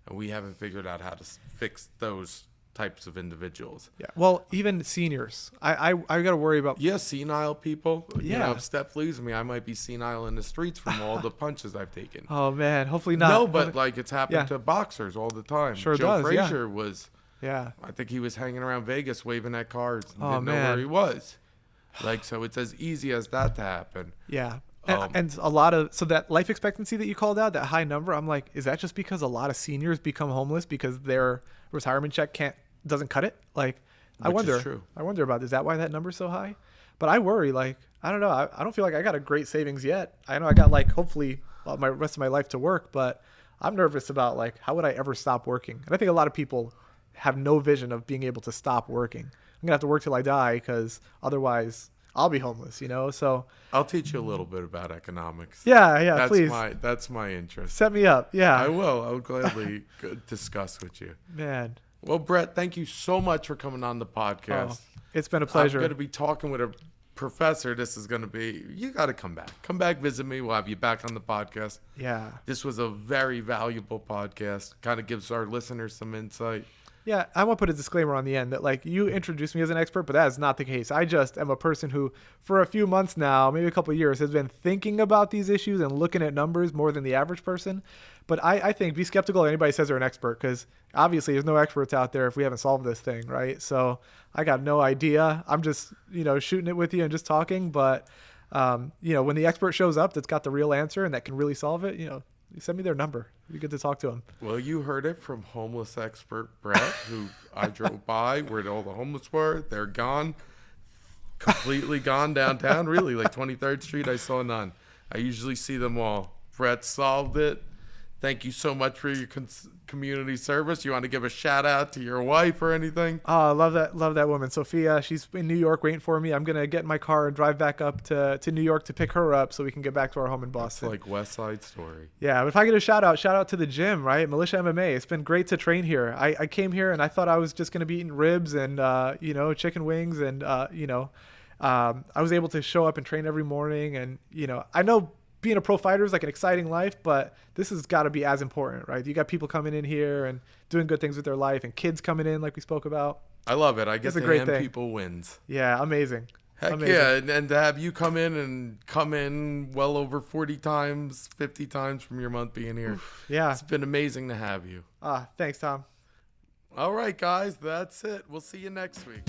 and we haven't figured out how to fix those types of individuals. Yeah. Well, even seniors, I got to worry about. Yeah, senile people. Yeah. If Steph leaves me, I might be senile in the streets from all the punches I've taken. Oh man, hopefully not. No, but like it's happened to boxers all the time. Sure Joe does. Frazier was. Yeah. I think he was hanging around Vegas waving at cards and didn't man. know where he was. Like, so it's as easy as that to happen. Yeah. And a lot of, so that life expectancy that you called out, that high number, I'm like, is that just because a lot of seniors become homeless because their retirement check doesn't cut it? Like, I wonder about, is that why that number's so high? But I worry, like, I don't know. I don't feel like I got a great savings yet. I know I got like, hopefully my rest of my life to work, but I'm nervous about like, how would I ever stop working? And I think a lot of people have no vision of being able to stop working. I'm gonna have to work till I die because otherwise I'll be homeless, you know? So I'll teach you a little bit about economics. yeah, please. That's my interest. Set me up. Yeah. I will. I'll gladly discuss with you. Man. Well, Brett, thank you so much for coming on the podcast. Oh, it's been a pleasure. I'm going to be talking with a professor. This is going to be, you got to come back. Come back, visit me. We'll have you back on the podcast. Yeah. This was a very valuable podcast. Kind of gives our listeners some insight. Yeah, I want to put a disclaimer on the end that, like, you introduced me as an expert, but that is not the case. I just am a person who, for a few months now, maybe a couple of years, has been thinking about these issues and looking at numbers more than the average person. But I think be skeptical of anybody who says they're an expert, because obviously there's no experts out there if we haven't solved this thing, right? So I got no idea. I'm just, shooting it with you and just talking. But, when the expert shows up that's got the real answer and that can really solve it, send me their number. It'd be good to talk to them. Well, you heard it from homeless expert Brett, who I drove by where all the homeless were. They're gone, completely gone downtown. Really, like 23rd Street, I saw none. I usually see them all. Brett solved it. Thank you so much for your community service. You want to give a shout out to your wife or anything? Oh, I love that woman, Sophia. She's in New York waiting for me. I'm going to get in my car and drive back up to New York to pick her up so we can get back to our home in Boston. It's like West Side Story. Yeah, but if I get a shout out to the gym, right? Militia MMA. It's been great to train here. I came here and I thought I was just going to be eating ribs and, chicken wings. And, I was able to show up and train every morning. And, I know being a pro fighter is like an exciting life, but this has got to be as important, right? You got people coming in here and doing good things with their life, and kids coming in like we spoke about. I love it. I get to hand people wins. Yeah, amazing. Heck amazing. Yeah, and to have you come in well over 40 times, 50 times from your month being here. Oof, yeah. It's been amazing to have you. Thanks, Tom. All right, guys, that's it. We'll see you next week.